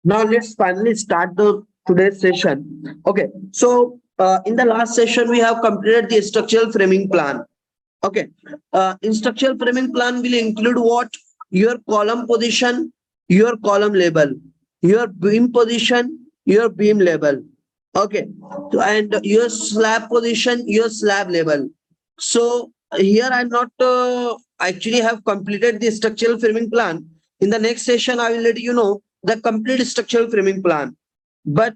Now let's finally start the today's session. Okay, so in the last session we have completed the structural framing plan. Okay, in structural framing plan will include what? Your column position, your column label, your beam position, your beam label. Okay, so, and your slab position, your slab label. So here I'm not actually have completed the structural framing plan. In the next session, I will let you know the complete structural framing plan. But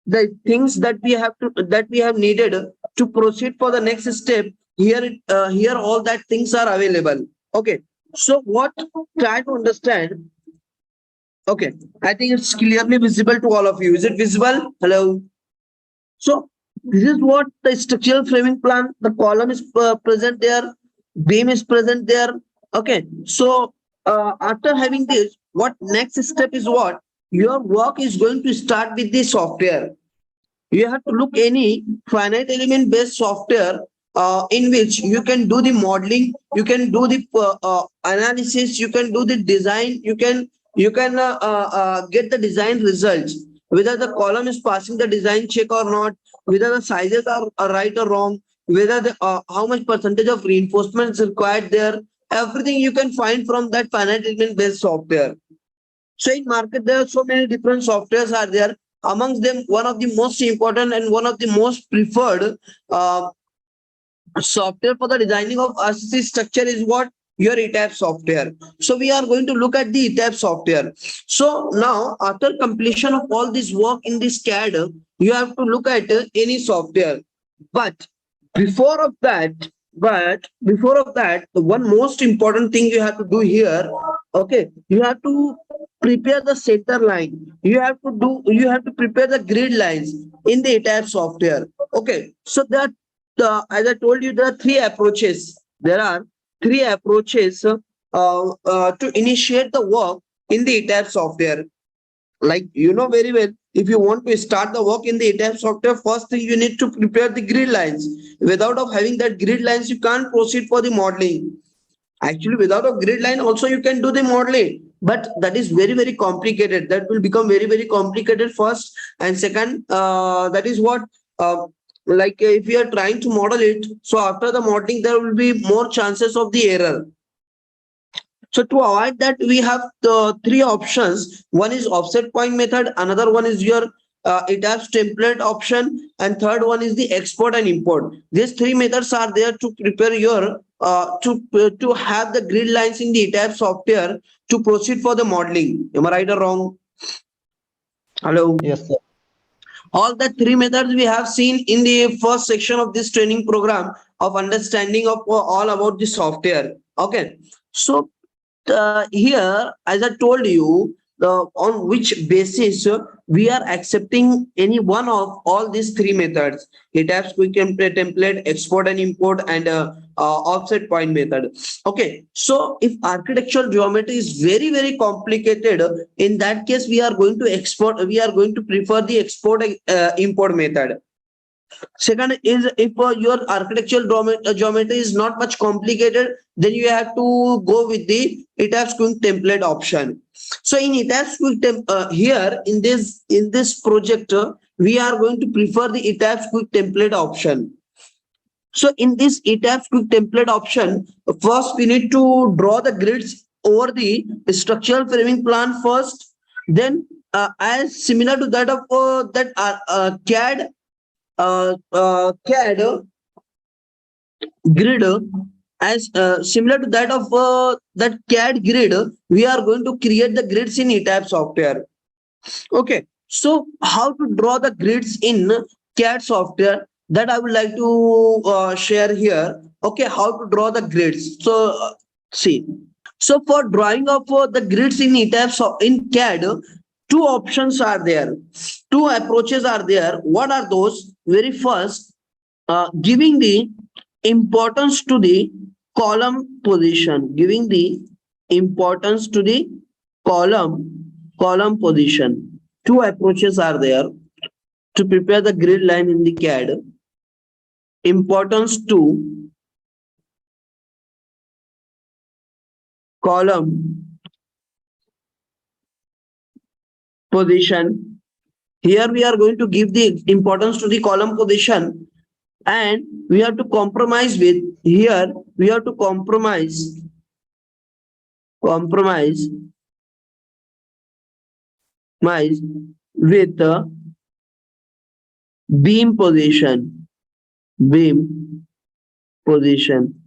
the things that we have needed to proceed for the next step, here all that things are available. Okay, so what? Try to understand. Okay, I think it's clearly visible to all of you. Is it visible? Hello. So this is what the structural framing plan. The column is present there, beam is present there. Okay, so after having this, what next step is what? Your work is going to start with the software. You have to look any finite element based software in which you can do the modeling, you can do the analysis, you can do the design, you can get the design results, whether the column is passing the design check or not, whether the sizes are right or wrong, whether the how much percentage of reinforcement is required there. Everything you can find from that finite element based software. So in market, there are so many different softwares are there. Amongst them, one of the most important and one of the most preferred uh, software for the designing of RCC structure is what? Your Etabs software. So we are going to look at the Etabs software. So now, after completion of all this work in this CAD, you have to look at any software. But before of that, the one most important thing you have to do here, okay, you have to prepare the center line. You have to prepare the grid lines in the Etabs software. Okay, so that as I told you, there are three approaches. There are three approaches to initiate the work in the Etabs software. Like you know very well, if you want to start the work in the Etabs software, first thing you need to prepare the grid lines. Without of having that grid lines, you can't proceed for the modeling. Actually, without a grid line, also you can do the modeling, but that is very complicated. That will become very complicated first, and second, that is what. Like if you are trying to model it, so after the modeling there will be more chances of the error. So to avoid that, we have the three options. One is offset point method, another one is your Etabs template option, and third one is the export and import. These three methods are there to prepare your to have the grid lines in the Etabs software to proceed for the modeling. Am I right or wrong? Hello. Yes, sir. All the three methods we have seen in the first section of this training program of understanding of all about the software. Okay, so here, as I told you, on which basis we are accepting any one of all these three methods: Etabs quick template, export and import, and offset point method. Okay, so if architectural geometry is very complicated, in that case we are going to export. We are going to prefer the export import method. Second is if your architectural geometry is not much complicated, then you have to go with the Etabs quick template option. So in Etabs quick here in this project, we are going to prefer the Etabs quick template option. So in this Etabs quick template option, first we need to draw the grids over the structural framing plan first. Then as similar to that of that CAD CAD grid, as similar to that of that CAD grid, we are going to create the grids in Etabs software. Okay, so how to draw the grids in CAD software, that I would like to share here. Okay, how to draw the grids. So see, so for drawing of the grids in Etabs in CAD, two options are there, two approaches are there. What are those? Very first, giving the importance to the column position, giving the importance to the column position. Two approaches are there to prepare the grid line in the CAD. Importance to column position. Here we are going to give the importance to the column position, and we have to compromise with, here we have to compromise with the beam position.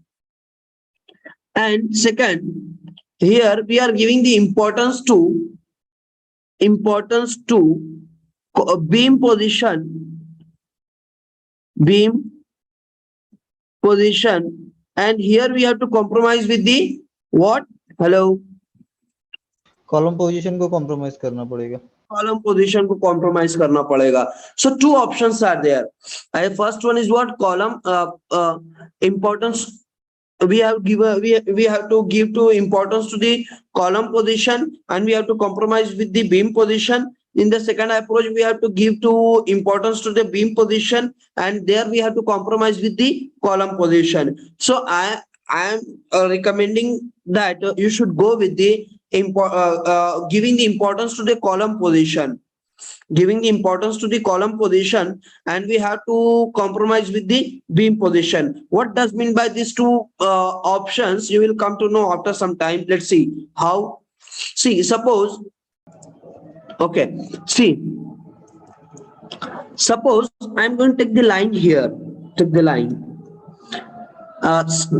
And second, here we are giving the importance to beam position, and here we have to compromise with the what? Hello. Column position को compromise करना पड़ेगा. Column position को compromise करना पड़ेगा. So two options are there. First one is what? Column importance. We have to give to importance to the column position, and we have to compromise with the beam position. In the second approach, we have to give to importance to the beam position, and there we have to compromise with the column position. So I am recommending that you should go with the giving the importance to the column position. And we have to compromise with the beam position. What does mean by these two options? You will come to know after some time. Let's see how. See, suppose, okay, see, suppose I'm going to take the line here. Take the line.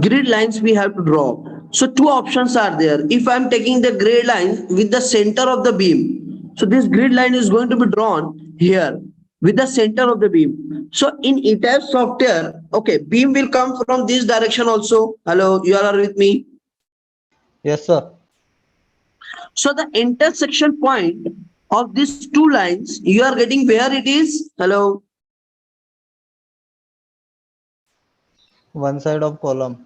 Grid lines we have to draw. So two options are there. If I'm taking the grid line with the center of the beam, so this grid line is going to be drawn here with the center of the beam. So in Etabs software, okay, beam will come from this direction also. Hello, you all are with me? Yes, sir. So the intersection point of these two lines, you are getting where it is? Hello. One side of column.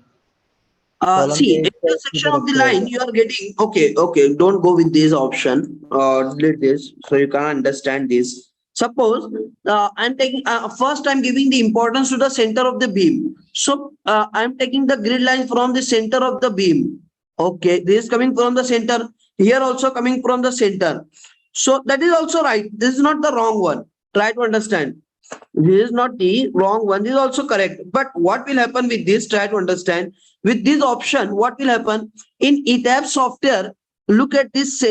See, intersection of the line you are getting. Okay, don't go with this option. Delete this so you can understand this. Suppose I'm taking first I'm giving the importance to the center of the beam. So I'm taking the grid line from the center of the beam. Okay, this is coming from the center. Here also coming from the center. So that is also right. This is not the wrong one. Try to understand. This is not the wrong one. This is also correct. But what will happen with this? Try to understand. With this option, what will happen? In Etabs software, look at this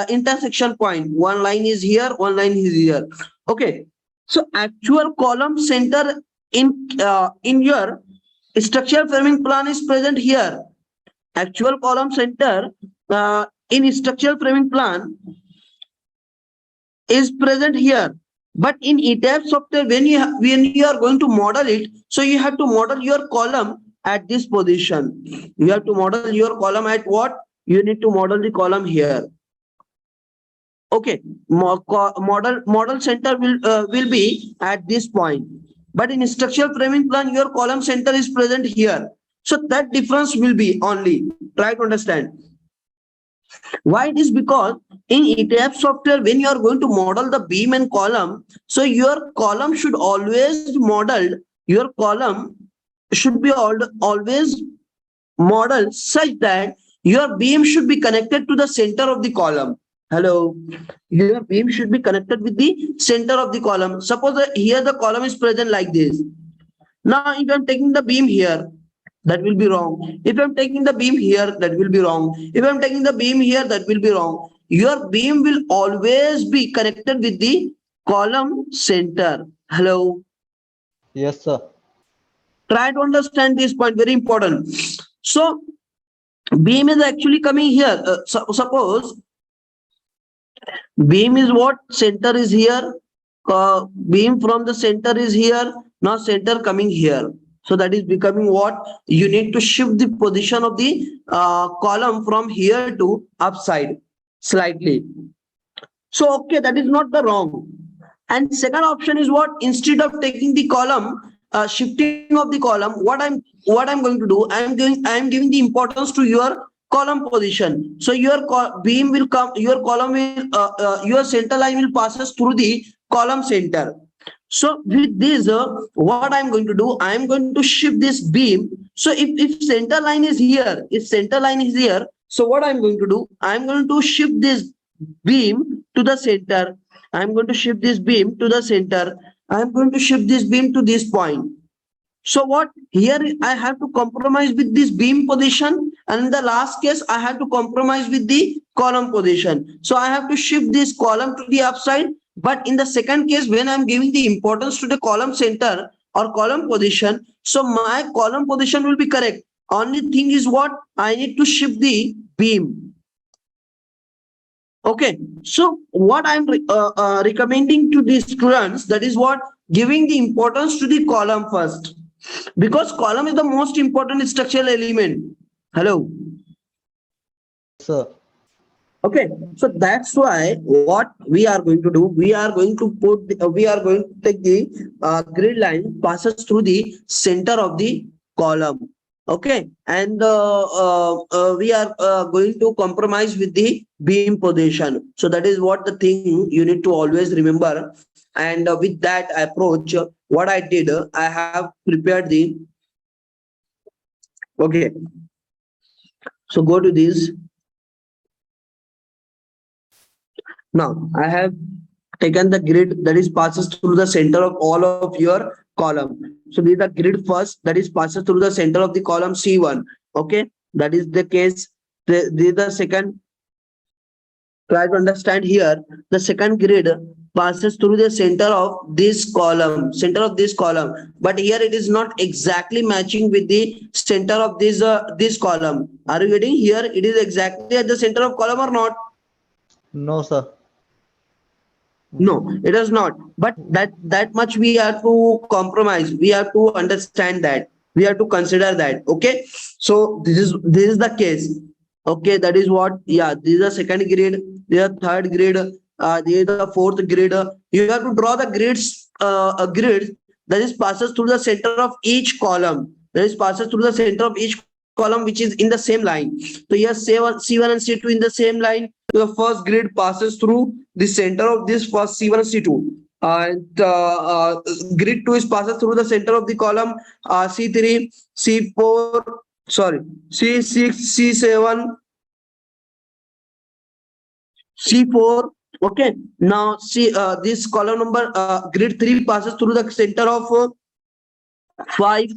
intersection point. One line is here, one line is here. Okay. So actual column center in your structural framing plan is present here. Actual column center in structural framing plan is present here. But in Etabs software, when you are going to model it, so you have to model your column at this position. You have to model your column at what? You need to model the column here. Okay, model center will be at this point. But in structural framing plan, your column center is present here. So that difference will be only. Try to understand. Why it is? Because in Etabs software, when you are going to model the beam and column, so your column should always modeled, your column should be always modeled such that your beam should be connected to the center of the column. Hello, your beam should be connected with the center of the column. Suppose that here the column is present like this. Now, if I'm taking the beam here, that will be wrong. If I'm taking the beam here, that will be wrong. If I'm taking the beam here, that will be wrong. Your beam will always be connected with the column center. Hello. Yes, sir. Try to understand this point, very important. So beam is actually coming here. Suppose beam is what? Center is here. Beam from the center is here. Now center coming here. So that is becoming what? You need to shift the position of the column from here to upside slightly. So okay, that is not the wrong. And second option is what? Instead of taking the column, shifting of the column, what I'm going to do? I am giving the importance to your column position. So your beam will come, your column will, your center line will passes through the column center. So with this, what I'm going to do, I'm going to shift this beam. So if center line is here, so what I'm going to do, I'm going to shift this beam to the center. I'm going to shift this beam to the center. I'm going to shift this beam to this point. So what here I have to compromise with this beam position, and in the last case I have to compromise with the column position. So I have to shift this column to the upside. But in the second case, when I'm giving the importance to the column center or column position, so my column position will be correct. Only thing is what I need to shift the beam. Okay, so what I'm recommending to the students, that is what, giving the importance to the column first, because column is the most important structural element. Hello. Sir. Okay, so that's why what we are going to do, we are going to take the grid line passes through the center of the column. Okay, and we are going to compromise with the beam position. So that is what the thing you need to always remember. And with that approach, what I did, I have prepared the. Okay, so go to this. Now I have taken the grid that is passes through the center of all of your column. So this is the grid first that is passes through the center of the column C1. Okay, that is the case. This is the second. Try to understand here. The second grid passes through the center of this column, But here it is not exactly matching with the center of this column. Are you getting here? It is exactly at the center of column or not? No, sir. No, it is not. But that much we have to compromise. We have to understand that. We have to consider that. Okay. So this is the case. Okay, that is what. Yeah, this is the second grid. This is the third grid. This is the fourth grid. You have to draw the grids. A grid that is passes through the center of each column. That is passes through the center of each column, which is in the same line. So here C1 and C2 in the same line. So the first grid passes through the center of this first C1 and C2. And grid 2 is passes through the center of the column C3, C4, sorry, C6, C7, C4. Okay, now see this column number grid 3 passes through the center of 5,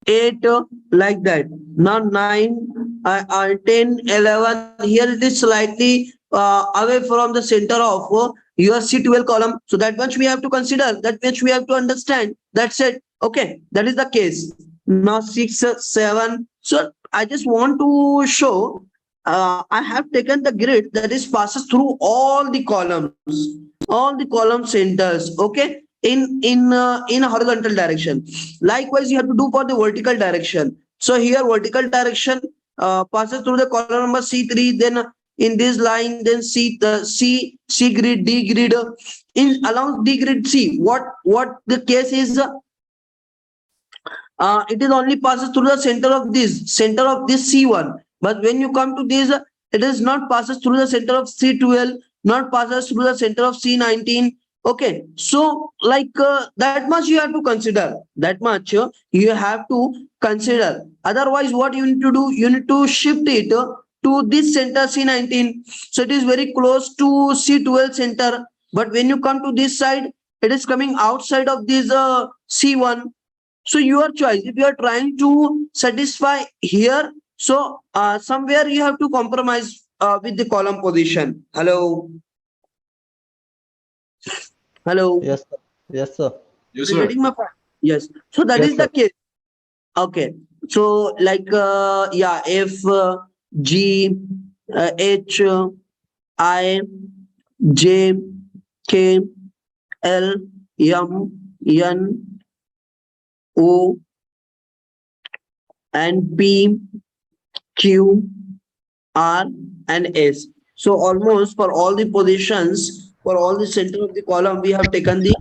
8, like that. Now 9, 10, 11. Here it is slightly away from the center of your C12 column. So that much we have to consider, that much we have to understand. That's it. Okay, that is the case. Now 6, 7. So I just want to show I have taken the grid that is passes through all the column centers. Okay, in a horizontal direction. Likewise, you have to do for the vertical direction. So here vertical direction passes through the column number C3, then in this line, then C grid, D grid, in along D grid C. What the case is? It is only passes through the center of this C1. But when you come to this, it is not passes through the center of C12, not passes through the center of C19. Okay, so like that much you have to consider. That much you have to consider. Otherwise, what you need to do? You need to shift it to this center C19. So it is very close to C12 center. But when you come to this side, it is coming outside of this C1. So your choice. If you are trying to satisfy here, so somewhere you have to compromise with the column position. Hello. Hello. Yes, sir. Yes, sir. Yes, Are you sir. getting my point? Yes. So that Yes, is the sir. case. Okay. So like yeah, F, G, H, I, J, K, L, M, N, O, and P, Q, R, and S. So almost for all the positions, for all the center of the column, we have taken the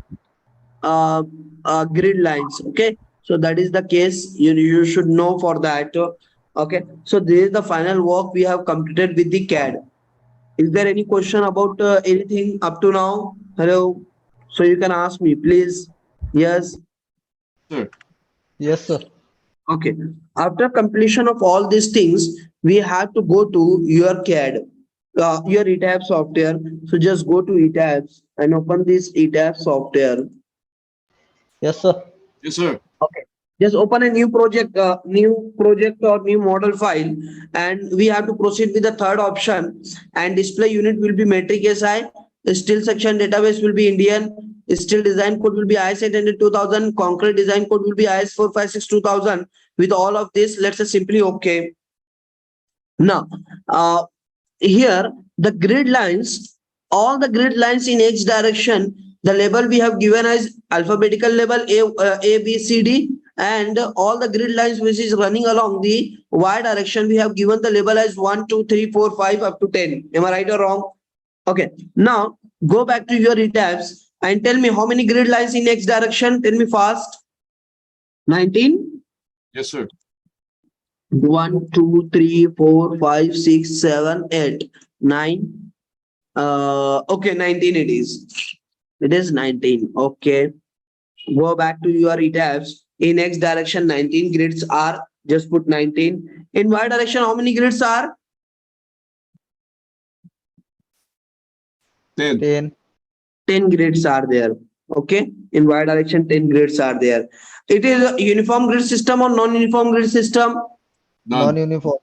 grid lines. Okay, so that is the case. You should know for that. Okay, so this is the final work we have completed with the CAD. Is there any question about anything up to now? Hello. So you can ask me, please. Yes. Sir. Yes, sir. Okay. After completion of all these things, we have to go to your CAD. your Etabs software. So just go to Etabs and open this Etabs software. Yes, sir. Yes, sir. Okay. Just open a new project or new model file, and we have to proceed with the third option. And display unit will be metric SI. Steel section database will be Indian. Steel design code will be IS 800 2000. Concrete design code will be IS 456 2000. With all of this, let's say simply okay. Now, here the grid lines, all the grid lines in X direction, the label we have given as alphabetical label A, B, C, D, and all the grid lines which is running along the Y direction, we have given the label as 1, 2, 3, 4, 5 up to 10. Am I right or wrong? Okay. Now go back to your Etabs and tell me how many grid lines in X direction. Tell me fast. 19. Yes, sir. 1, 2, 3, 4, 5, 6, 7, 8, 9. Okay, 19 it is. It is 19. Okay. Go back to your Etabs. In X direction, 19 grids are. Just put 19. In Y direction, how many grids are? 10. 10. 10 grids are there. Okay. In Y direction, 10 grids are there. It is a uniform grid system or non-uniform grid system? None. Non-uniform.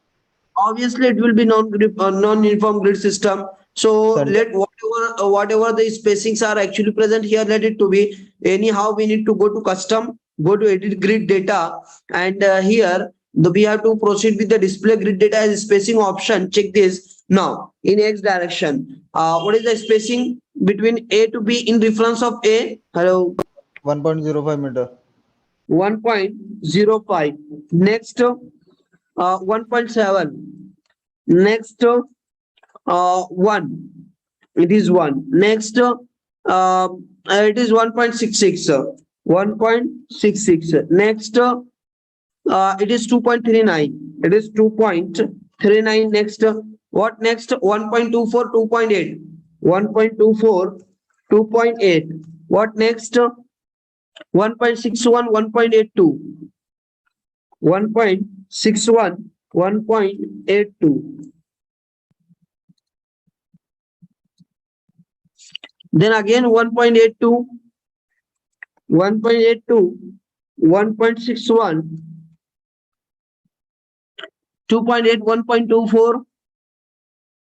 Obviously it will be non-uniform grid system. So Center. let whatever the spacings are actually present here, let it to be. Anyhow, we need to go to custom, go to edit grid data, and here we have to proceed with the display grid data as spacing option. Check this now. In X direction, what is the spacing between A to B in reference of A? Hello. 1.05 meter. 1.05. Next, 1.7. Next, 1. It is 1. Next, it is 1.66. 1.66. Next, it is 2.39. It is 2.39. Next, what next? 1.24, 2.8. 1.24, 2.8. What next? 1.61, 1.82. 1.61, 1.82. Then again 1.82, 1.82, 1.61, 2.8, 1.24,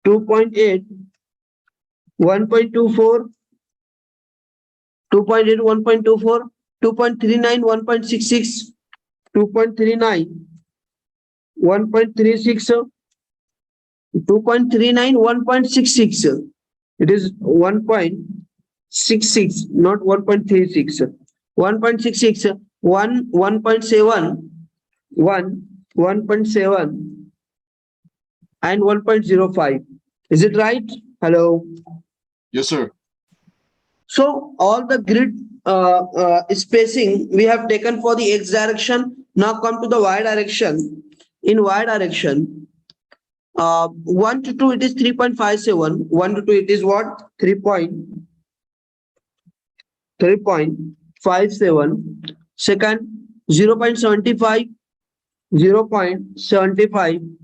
2.8, 1.24, 2.8, 1.24, 2.39, 1.66, 2.39, 1.36, 2.39, 1.66. It is 1.66, not 1.36. 1.66, 1.7, 1.7, and 1.05. Is it right? Hello. Yes, sir. So all the grid spacing we have taken for the X direction. Now come to the Y direction. In Y direction, 1 to 2 it is 3.57. 1 to 2 it is what? 3.57. Second, 0.75. 0.75.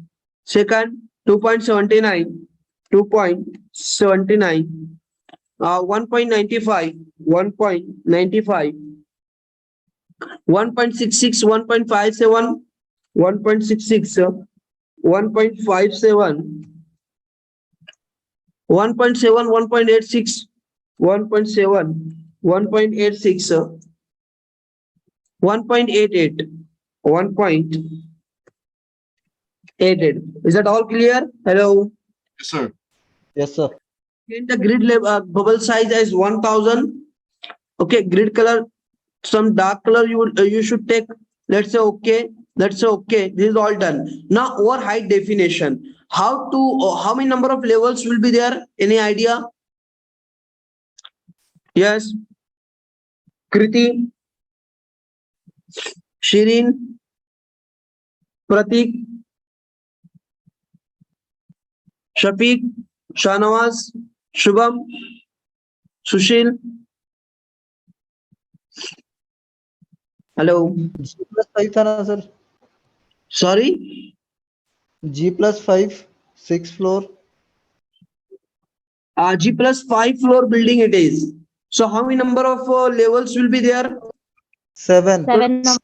Second, 2.79. 2.79. 1.95. 1.95. 1.66. 1.57. 1.66. 1.57, 1.7, 1.86, 1.7, 1.86, 1.88, 1.88. Is that all clear? Hello. Yes, sir. Yes, sir. In the grid bubble size as 1000. Okay, grid color, some dark color you should take. Let's say okay. Let's say okay. This is all done. Now over height definition. How many number of levels will be there? Any idea? Yes. Kriti, Shirin, Pratik, Shafiq, Shanawaz, Shubham, Sushil. Hello. G+5 था ना sir? Sorry. G+5 6 floor. G plus 5 floor building it is. So how many number of levels will be there? 7. 7 number.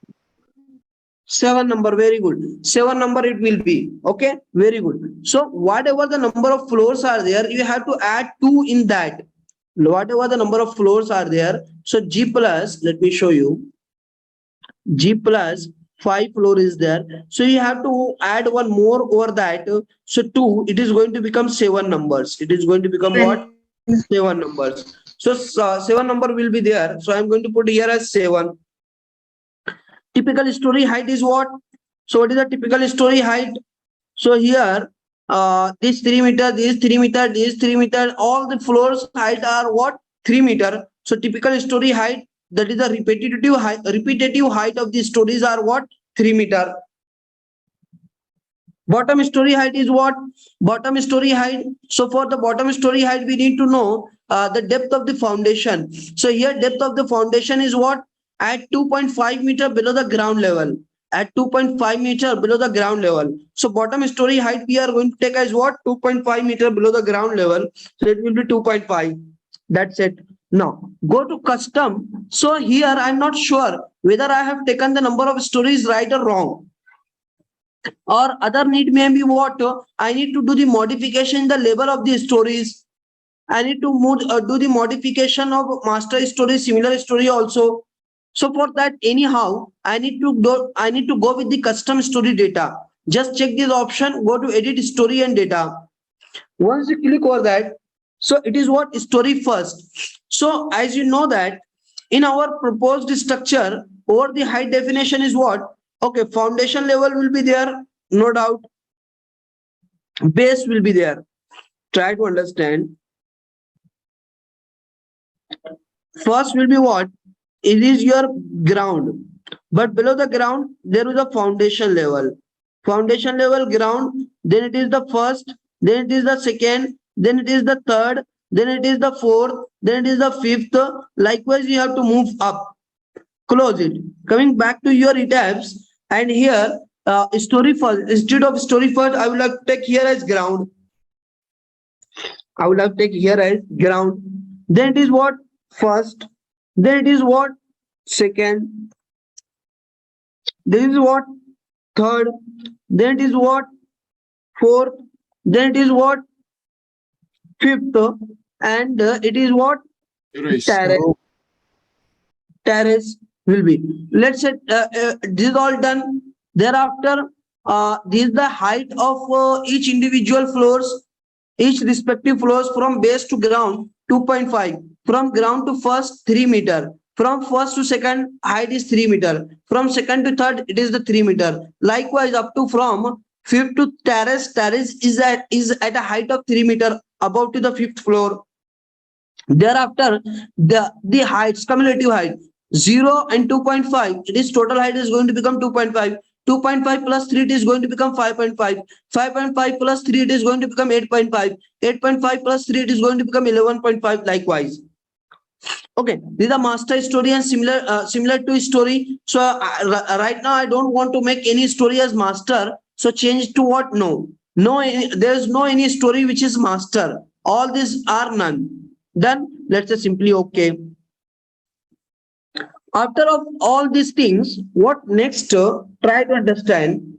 7 number, very good. 7 number it will be. Okay, very good. So whatever the number of floors are there, you have to add 2 in that. Whatever the number of floors are there. So G plus, let me show you. G plus 5 floor is there. So you have to add one more over that. So 2, it is going to become 7 numbers. It is going to become what? 7 numbers. So 7 number will be there. So I'm going to put here as 7. Typical story height is what? So what is the typical story height? So here, this 3 meter, this 3 meter, this 3 meter, all the floors height are what? 3 meter. So typical story height, that is the repetitive height of the stories are what? 3 meter. Bottom story height is what? Bottom story height. So for the bottom story height, we need to know the depth of the foundation. So here depth of the foundation is what? At 2.5 meter below the ground level. At 2.5 meter below the ground level. So bottom story height we are going to take as what? 2.5 meter below the ground level. So it will be 2.5. That's it. Now go to custom. So here I'm not sure whether I have taken the number of stories right or wrong. Or other need may be what? I need to do the modification in the label of the stories. I need to do the modification of master story, similar story also. So for that, anyhow, I need to go with the custom story data. Just check this option, go to edit story and data. Once you click over that, so it is what? Story first. So as you know that in our proposed structure, over the height definition is what? Okay, foundation level will be there, no doubt. Base will be there. Try to understand. First will be what? It is your ground, but below the ground there is a foundation level. Foundation level ground, then it is the first, then it is the second, then it is the third, then it is the fourth, then it is the fifth. Likewise, you have to move up. Close it. Coming back to your Etabs, and here story first. Instead of story first, I will have to take here as ground. I will have to take here as ground. Then it is what? First. Then it is what? Second. This is what? Third. Then it is what? Fourth. Then it is what? Fifth. And it is what? Erase. Terrace. Terrace will be. Let's say this is all done. Thereafter, this is the height of each individual floors, each respective floors from base to ground 2.5. From ground to first 3 meter. From first to second height is 3 meter. From second to third it is the 3 meter. Likewise up to from fifth to terrace. Terrace is at a height of 3 meter above to the fifth floor. Thereafter the heights, cumulative height 0 and 2.5. It is total height is going to become 2.5. 2.5 plus 3 it is going to become 5.5. 5.5 plus 3 it is going to become 8.5. 8.5 plus 3 it is going to become 11.5 likewise. Okay, this is a master story and similar to story. So right now I don't want to make any story as master. So change to what? No, there is no any story which is master. All these are none. Done. Let's say simply okay. After of all these things, what next? Try to understand.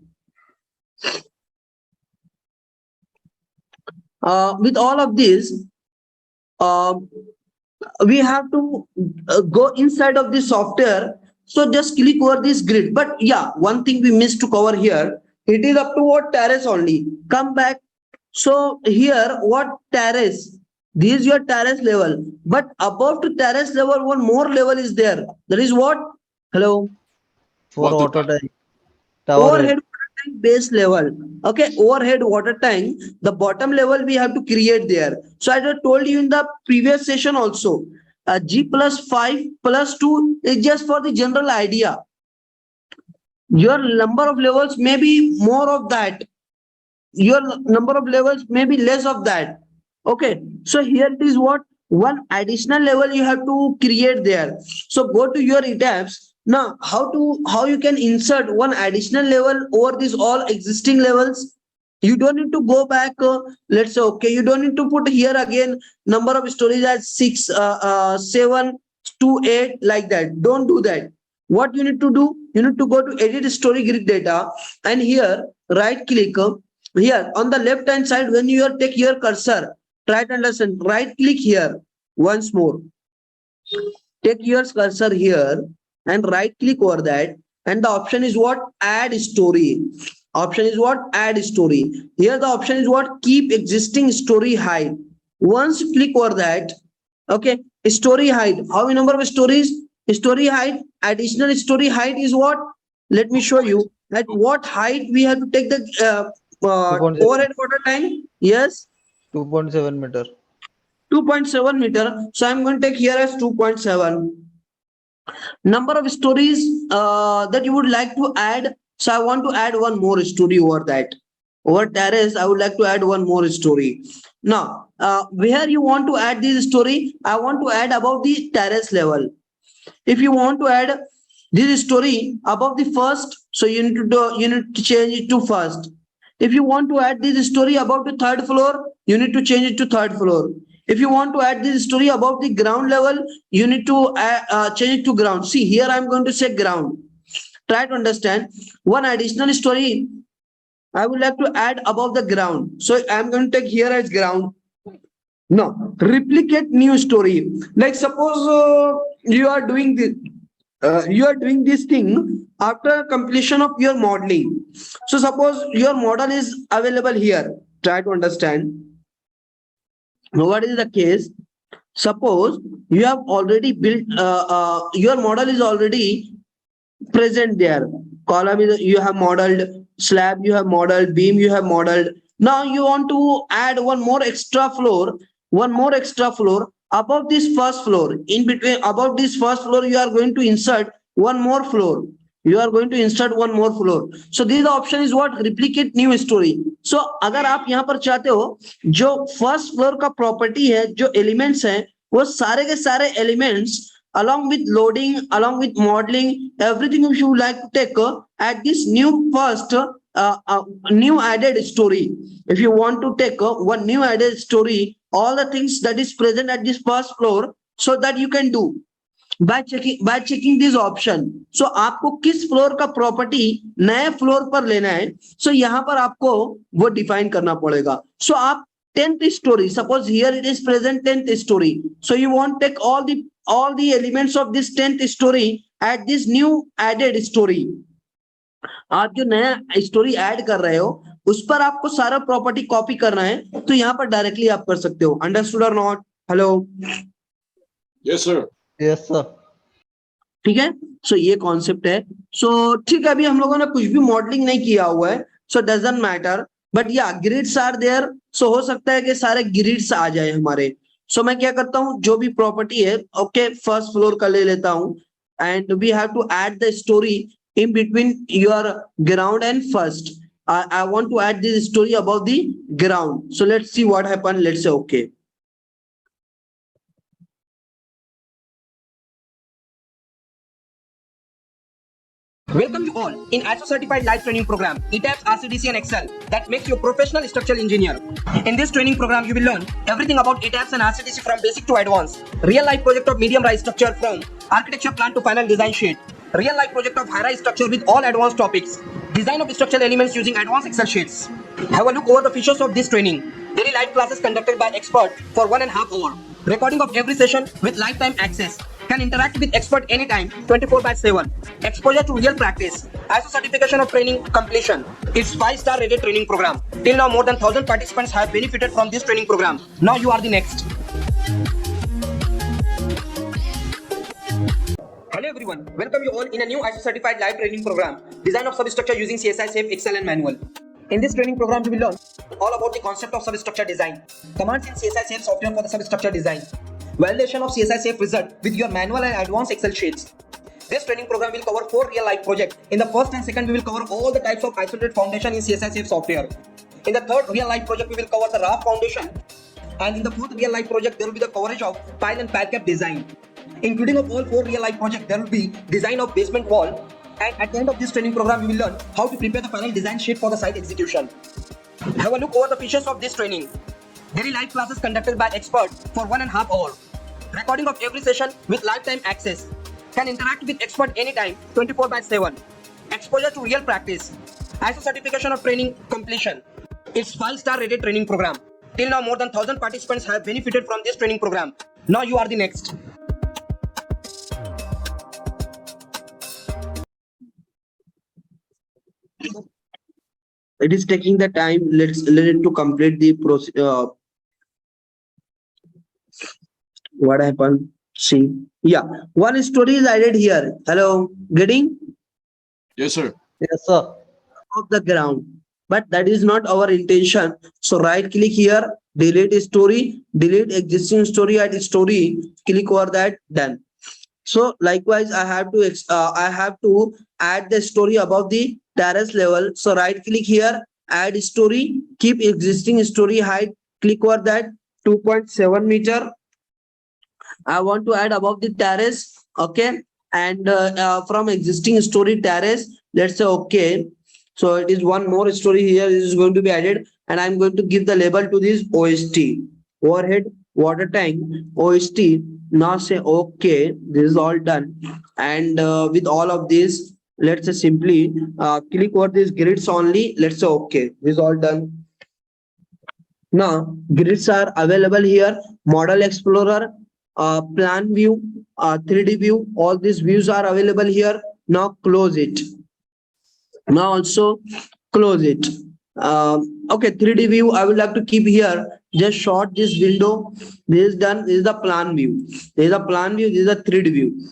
With all of this, we have to go inside of the software. So just click over this grid. But yeah, one thing we missed to cover here. It is up to what? Terrace only. Come back. So here, what? Terrace. This is your terrace level. But above to terrace level, one more level is there. That is what? Hello. For Water water tank. Tower Overhead head. water tank base level. Okay, overhead water tank, the bottom level we have to create there. So I just told you in the previous session also, G plus 5 plus 2 is just for the general idea. Your number of levels may be more of that. Your number of levels may be less of that. Okay, so here it is what? One additional level you have to create there. So go to your Etabs. Now, how you can insert one additional level over these all existing levels? You don't need to go back. Let's say, okay, you don't need to put here again number of stories as 6, 7 to 8 like that. Don't do that. What you need to do, you need to go to edit story grid data, and here right click. Here on the left hand side, when you take your cursor, try to understand, right click here once more. Take your cursor here and right click over that, and the option is what? Add story. Option is what? Add story. Here the option is what? Keep existing story hide. Once you click over that, okay, story hide. How many number of stories? Story hide. Additional story hide is what? Let me show you at what height we have to take the 2.7. overhead quarter time. Yes, 2.7 meter. 2.7 meter. So I'm going to take here as 2.7. Number of stories that you would like to add. So I want to add one more story over that. Over terrace, I would like to add one more story. Now, where you want to add this story, I want to add above the terrace level. If you want to add this story above the first, so you need to change it to first. If you want to add this story above the third floor, you need to change it to third floor. If you want to add this story above the ground level, you need to change it to ground. See, here I'm going to say ground. Try to understand. One additional story I would like to add above the ground. So I'm going to take here as ground. Now, replicate new story. Like suppose you are doing this thing after completion of your modeling. So suppose your model is available here. Try to understand. Now, what is the case? Suppose you have already built your model is already present there. Column is you have modeled, slab you have modeled, beam you have modeled. Now you want to add one more extra floor above this first floor. In between above this first floor, you are going to insert one more floor. So this option is what? Replicate new story. So अगर आप यहाँ पर चाहते हो जो first floor का property है, जो एलिमेंट्स हैं, वो सारे के सारे elements along with loading, along with modeling, everything if you like to take at this new first new added story. If you want to take one new added story, all the things that is present at this first floor, so that you can do by checking this option. So आपको किस floor का property नए floor पर लेना है, so यहाँ पर आपको वो डिफाइन करना पड़ेगा. So आप 10th story, suppose here it is present 10th story, so you want to take all the elements of this 10th story at this new added story. आप जो नया स्टोरी ऐड कर रहे हो उस पर आपको सारा प्रॉपर्टी कॉपी करना है, तो यहाँ पर डायरेक्टली आप कर सकते हो. अंडरस्टूड और not? Hello? Yes, sir. Yes, sir. ठीक है. सो ये कॉन्सेप्ट है. सो ठीक है, अभी हम लोगों ने कुछ भी मॉडलिंग नहीं किया हुआ है, सो डजंट मैटर, बट या ग्रिड्स आर देयर. सो हो सकता है कि सारे ग्रिड्स आ जाए हमारे. सो मैं क्या करता हूँ, जो भी प्रॉपर्टी है, ओके, फर्स्ट फ्लोर का ले लेता हूँ, and we have to add the story in between your ground and first. I want to add this story above the ground. So let's see what happened. Let's say okay. Welcome you all in ISO certified live training program, Etabs, Rcdc and Excel that makes you a professional structural engineer. In this training program, you will learn everything about Etabs and Rcdc from basic to advanced. Real life project of medium rise structure from architecture plan to final design sheet. Real life project of high rise structure with all advanced topics. Design of structural elements using advanced Excel sheets. Have a look over the features of this training. Daily live classes conducted by expert for 1.5 hours. Recording of every session with lifetime access. Can interact with expert anytime, 24/7. Exposure to real practice. ISO certification of training completion. It's 5-star rated training program. Till now, more than 1,000 participants have benefited from this training program. Now you are the next. Hello everyone, welcome you all in a new ISO certified live training program. Design of substructure using CSI Safe, Excel and manual. In this training program, you will learn all about the concept of substructure design. Commands in CSI Safe software for the substructure design. Validation of CSI Safe result with your manual and advanced Excel sheets. This training program will cover 4 real life projects. In the first and second, we will cover all the types of isolated foundation in CSI Safe software. In the third real life project, we will cover the raft foundation. And in the fourth real life project, there will be the coverage of pile and pile cap design. Including of all 4 real life projects, there will be design of basement wall. And at the end of this training program, we will learn how to prepare the final design sheet for the site execution. Have a look over the features of this training. Daily live classes conducted by experts for 1.5 hours. Recording of every session with lifetime access. Can interact with expert anytime, 24/7. Exposure to real practice. ISO certification of training completion. It's 5-star rated training program. Till now, more than 1,000 participants have benefited from this training program. Now you are the next. It is taking the time. Let it to complete the process. What happened? See, yeah, one story is added here. Hello, getting Yes, sir. Yes, sir. of the ground, but that is not our intention. So right click here, delete story, delete existing story at story, click over that, done. So likewise, I have to add the story above the terrace level. So right click here, add story, keep existing story height, click over that 2.7 meter. I want to add above the terrace, okay, and from existing story terrace, let's say okay. So it is one more story here. This is going to be added, and I'm going to give the label to this OST, overhead water tank OST. Now say okay. This is all done, and with all of this, let's say simply click over these grids only. Let's say okay. This is all done. Now grids are available here. Model Explorer, plan view, 3D view. All these views are available here. Now close it. Now also close it. Okay, 3D view I would like to keep here. Just short this window. This is done. This is the plan view. This is the plan view. This is the 3D view.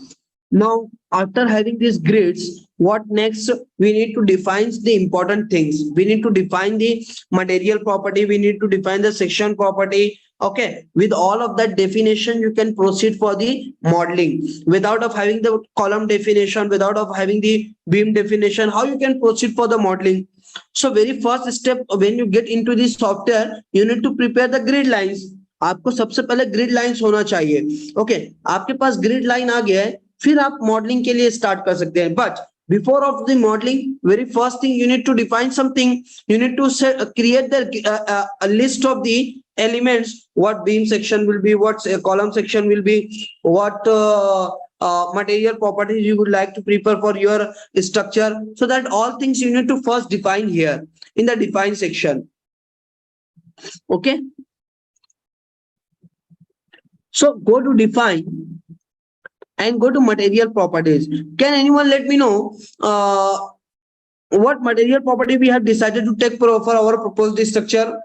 Now, after having these grids, what next? We need to define the important things. We need to define the material property. We need to define the section property. Okay, with all of that definition, you can proceed for the modeling. Without of having the column definition, without of having the beam definition, how you can proceed for the modeling? So very first step when you get into this software, you need to prepare the grid lines. आपको सबसे पहले grid lines होना चाहिए. Okay, आपके पास grid line आ गया है, फिर आप मॉडलिंग के लिए स्टार्ट कर सकते हैं. But before of the modeling, very first thing you need to define something. You need to create the a list of the elements. What beam section will be, what column section will be, what material properties you would like to prepare for your structure. So that all things you need to first define here in the define section. Okay. So go to define and go to material properties. Can anyone let me know what material property we have decided to take for our proposed structure?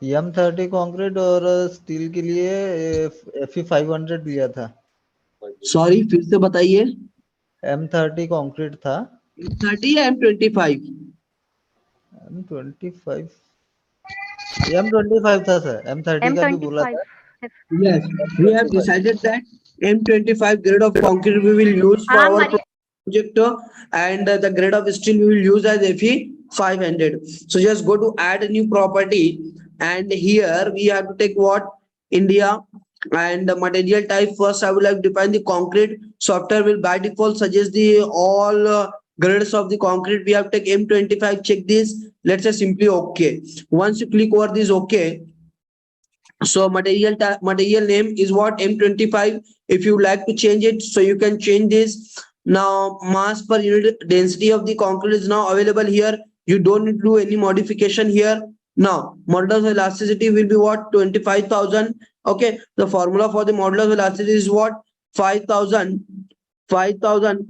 M30 concrete और steel के लिए FE 500 दिया था. Sorry, फिर से बताइए. M30 concrete था. M30 या M25? M25 M25 था सर. M30 का भी बोला था. Yes, we have decided that M25 grade of concrete we will use for our project, and the grade of steel we will use as FE 500. So just go to add a new property, and here we have to take what? India, and the material type. First I will like to define the concrete. Software will by default suggest the all grades of the concrete. We have to take M25. Check this. Let's say simply okay. Once you click over this okay, so material name is what? M25. If you like to change it, so you can change this. Now mass per unit density of the concrete is now available here. You don't need to do any modification here. Now modulus of elasticity will be what? 25,000. Okay, the formula for the modulus of elasticity is what? 5,000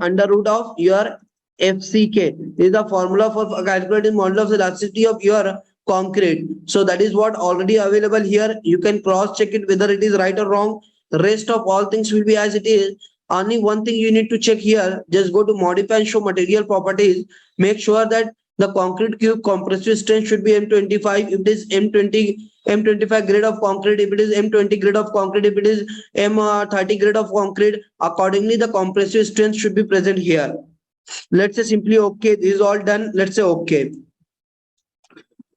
under root of your FCK. This is the formula for calculating modulus of elasticity of your concrete. So that is what already available here. You can cross check it whether it is right or wrong. The rest of all things will be as it is. Only one thing you need to check here. Just go to modify and show material properties. Make sure that the concrete cube compressive strength should be M25. If it is M25 grade of concrete, if it is M20 grade of concrete, if it is M30 grade of concrete, accordingly the compressive strength should be present here. Let's say simply okay. This is all done. Let's say okay.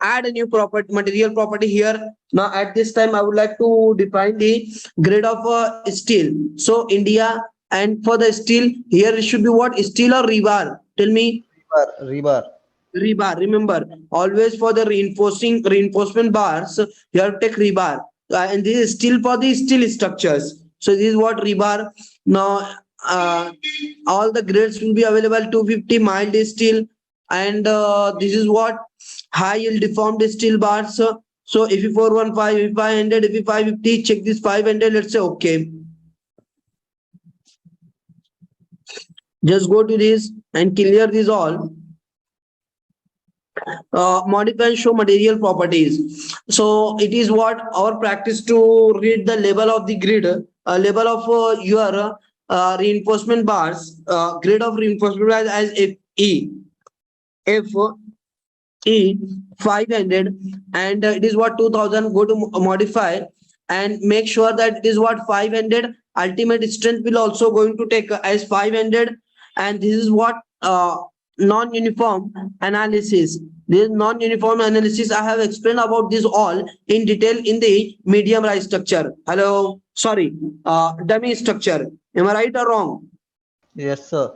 Add a new property, material property here. Now at this time I would like to define the grade of steel. So India, and for the steel here it should be what? Steel or rebar? Tell me. Rebar. rebar. Remember, always for the reinforcement bars, you have to take rebar. And this is still for the steel structures. So this is what rebar. Now, all the grades will be available: 250 mild steel, and this is what high yield deformed steel bars. So if you 415, if 500, if 550, check this 500. Let's say okay. Just go to this and clear this all. Modify and show material properties. So it is what our practice to read the level of the grid, level of your reinforcement bars, grid of reinforcement bars as FE. FE 500, and it is what 2000. Go to modify and make sure that it is what 500. Ultimate strength will also going to take as 500, and this is what non-uniform analysis. This non-uniform analysis, I have explained about this all in detail in the medium rise structure. Hello, sorry, dummy structure. Am I right or wrong? Yes, sir.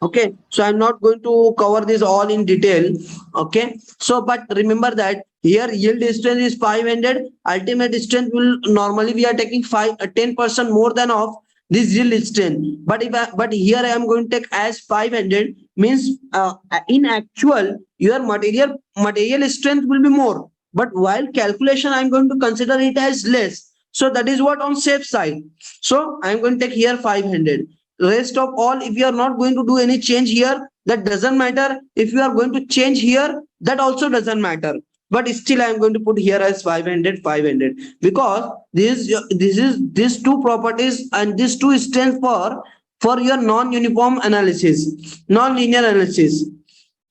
Okay, so I'm not going to cover this all in detail. Okay, so but remember that here yield strength is 500. Ultimate strength will normally we are taking 10% more than of this yield strength. But but here I am going to take as 500, means in actual your material strength will be more. But while calculation I'm going to consider it as less. So that is what on safe side. So I'm going to take here 500. Rest of all, if you are not going to do any change here, that doesn't matter. If you are going to change here, that also doesn't matter. But still I am going to put here as 500 because these two properties and these two stands for your non-uniform analysis, non-linear analysis.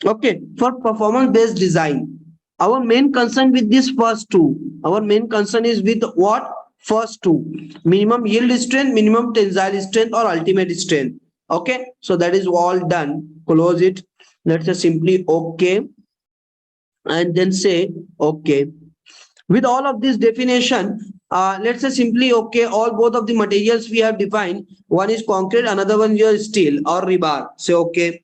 Okay, for performance based design, our main concern with this first two, our main concern is with what? First two: minimum yield strength, minimum tensile strength, or ultimate strength. Okay, so that is all done. Close it. Let's just simply okay, and then say okay. With all of this definition, let's say simply okay. All both of the materials we have defined. One is concrete, another one is steel or rebar. Say okay.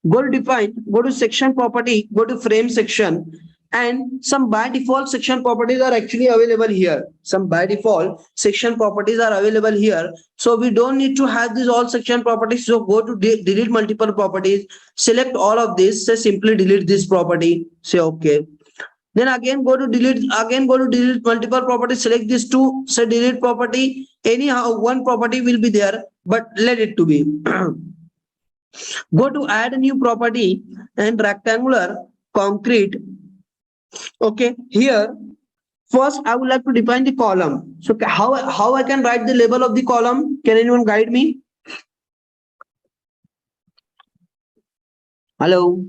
Go to define. Go to section property. Go to frame section. And some by default section properties are actually available here. Some by default section properties are available here. So we don't need to have these all section properties. So go to delete multiple properties. Select all of this. Say simply delete this property. Say okay. Then again go to delete. Again go to delete multiple properties. Select these two. Say delete property. Anyhow one property will be there, but let it to be. Go to add a new property and rectangular concrete. Okay, here first I would like to define the column. So how I can write the label of the column? Can anyone guide me? Hello.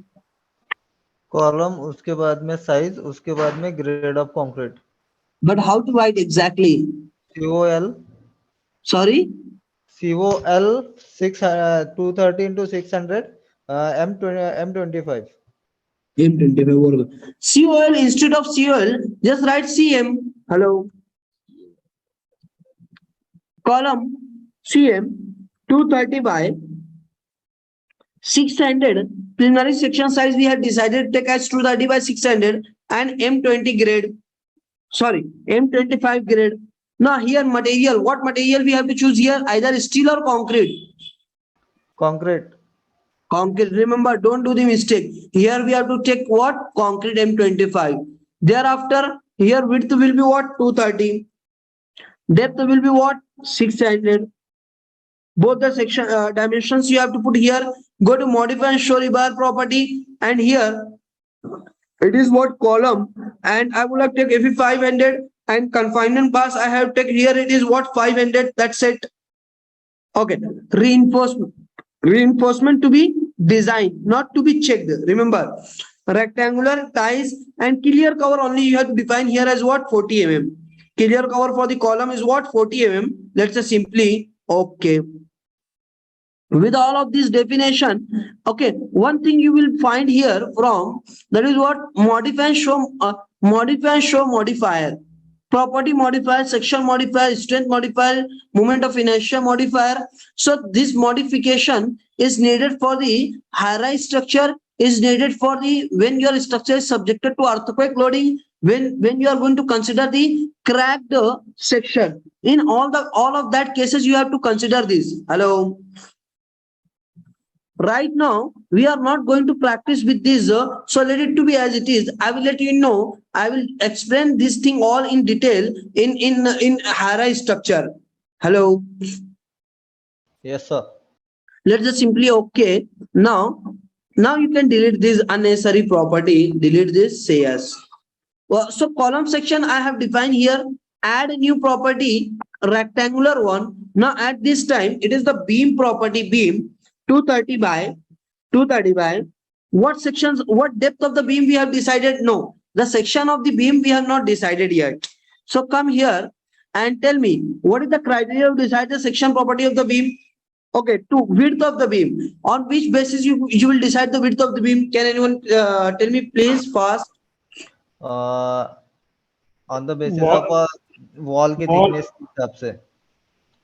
Column, उसके बाद में size, उसके बाद में grade of concrete. But how to write exactly? COL. Sorry. COL 230 into 600 M25. M25. COL instead of COL, just write CM. Hello. Column CM 230 by 600. Preliminary section size we have decided to take as 230 by 600 and M20 grade. Sorry, M25 grade. Now here material. What material we have to choose here? Either steel or concrete. Concrete. Concrete. Remember, don't do the mistake. Here we have to take what? Concrete M25. Thereafter, here width will be what? 230. Depth will be what? 600. Both the section dimensions you have to put here. Go to modify and show rebar property, and here it is what column, and I would like to take FE 500 and confinement bars. I have taken here it is what 500. That's it. Okay. Reinforcement to be designed, not to be checked. Remember, rectangular ties and clear cover only you have to define here as what? 40 mm. Clear cover for the column is what? 40 mm. Let's say simply okay. With all of this definition, okay, one thing you will find here from that is what? Modify and show modifier, property modifier, section modifier, strength modifier, moment of inertia modifier. So this modification is needed for the high-rise structure is needed for the when your structure is subjected to earthquake loading, when you are going to consider the cracked section. In all of that cases, you have to consider this. Hello. Right now, we are not going to practice with this, so let it to be as it is. I will let you know. I will explain this thing all in detail in high structure. Hello. Yes, sir. Let's just simply okay. Now you can delete this unnecessary property. Delete this. Say yes. Well, so column section I have defined here. Add a new property, rectangular one. Now at this time, it is the beam property, beam 230 by 230 by. What sections, what depth of the beam we have decided? No, the section of the beam we have not decided yet. So come here and tell me what is the criteria to decide the section property of the beam? Okay, to width of the beam. On which basis you will decide the width of the beam? Can anyone tell me please fast? On the basis Wall- of a wall की wall- thickness के हिसाब से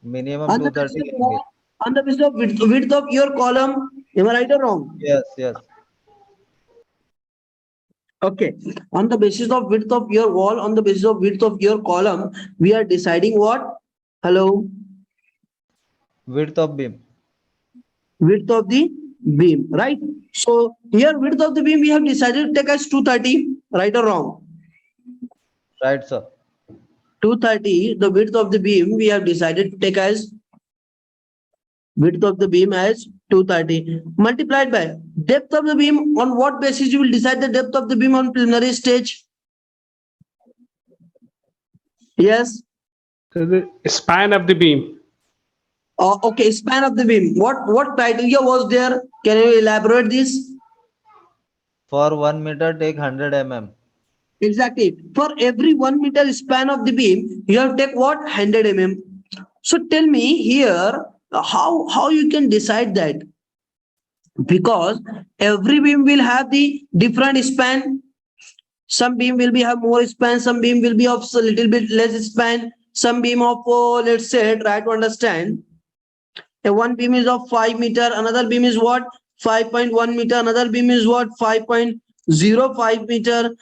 minimum On the basis 230 of लेंगे. what? On the basis of width of your column. Am I right or wrong? Yes, yes. Okay. On the basis of width of your wall, on the basis of width of your column, we are deciding what? Hello. Width of beam. Width of the beam, right? So here width of the beam we have decided to take as 230, right or wrong? Right, sir. 230, the width of the beam we have decided to take as width of the beam as 230 multiplied by depth of the beam. On what basis you will decide the depth of the beam on preliminary stage? Yes. So the span of the beam. Okay, span of the beam. What criteria was there? Can you elaborate this? For 1 meter, take 100 mm. Exactly. For every 1 meter span of the beam, you have to take what? 100 mm. So tell me here, how you can decide that? Because every beam will have the different span. Some beam will be have more span, some beam will be of a little bit less span, some beam of let's say, try to understand. One beam is of 5 meter, another beam is what? 5.1 meter, another beam is what? 5.05 meter,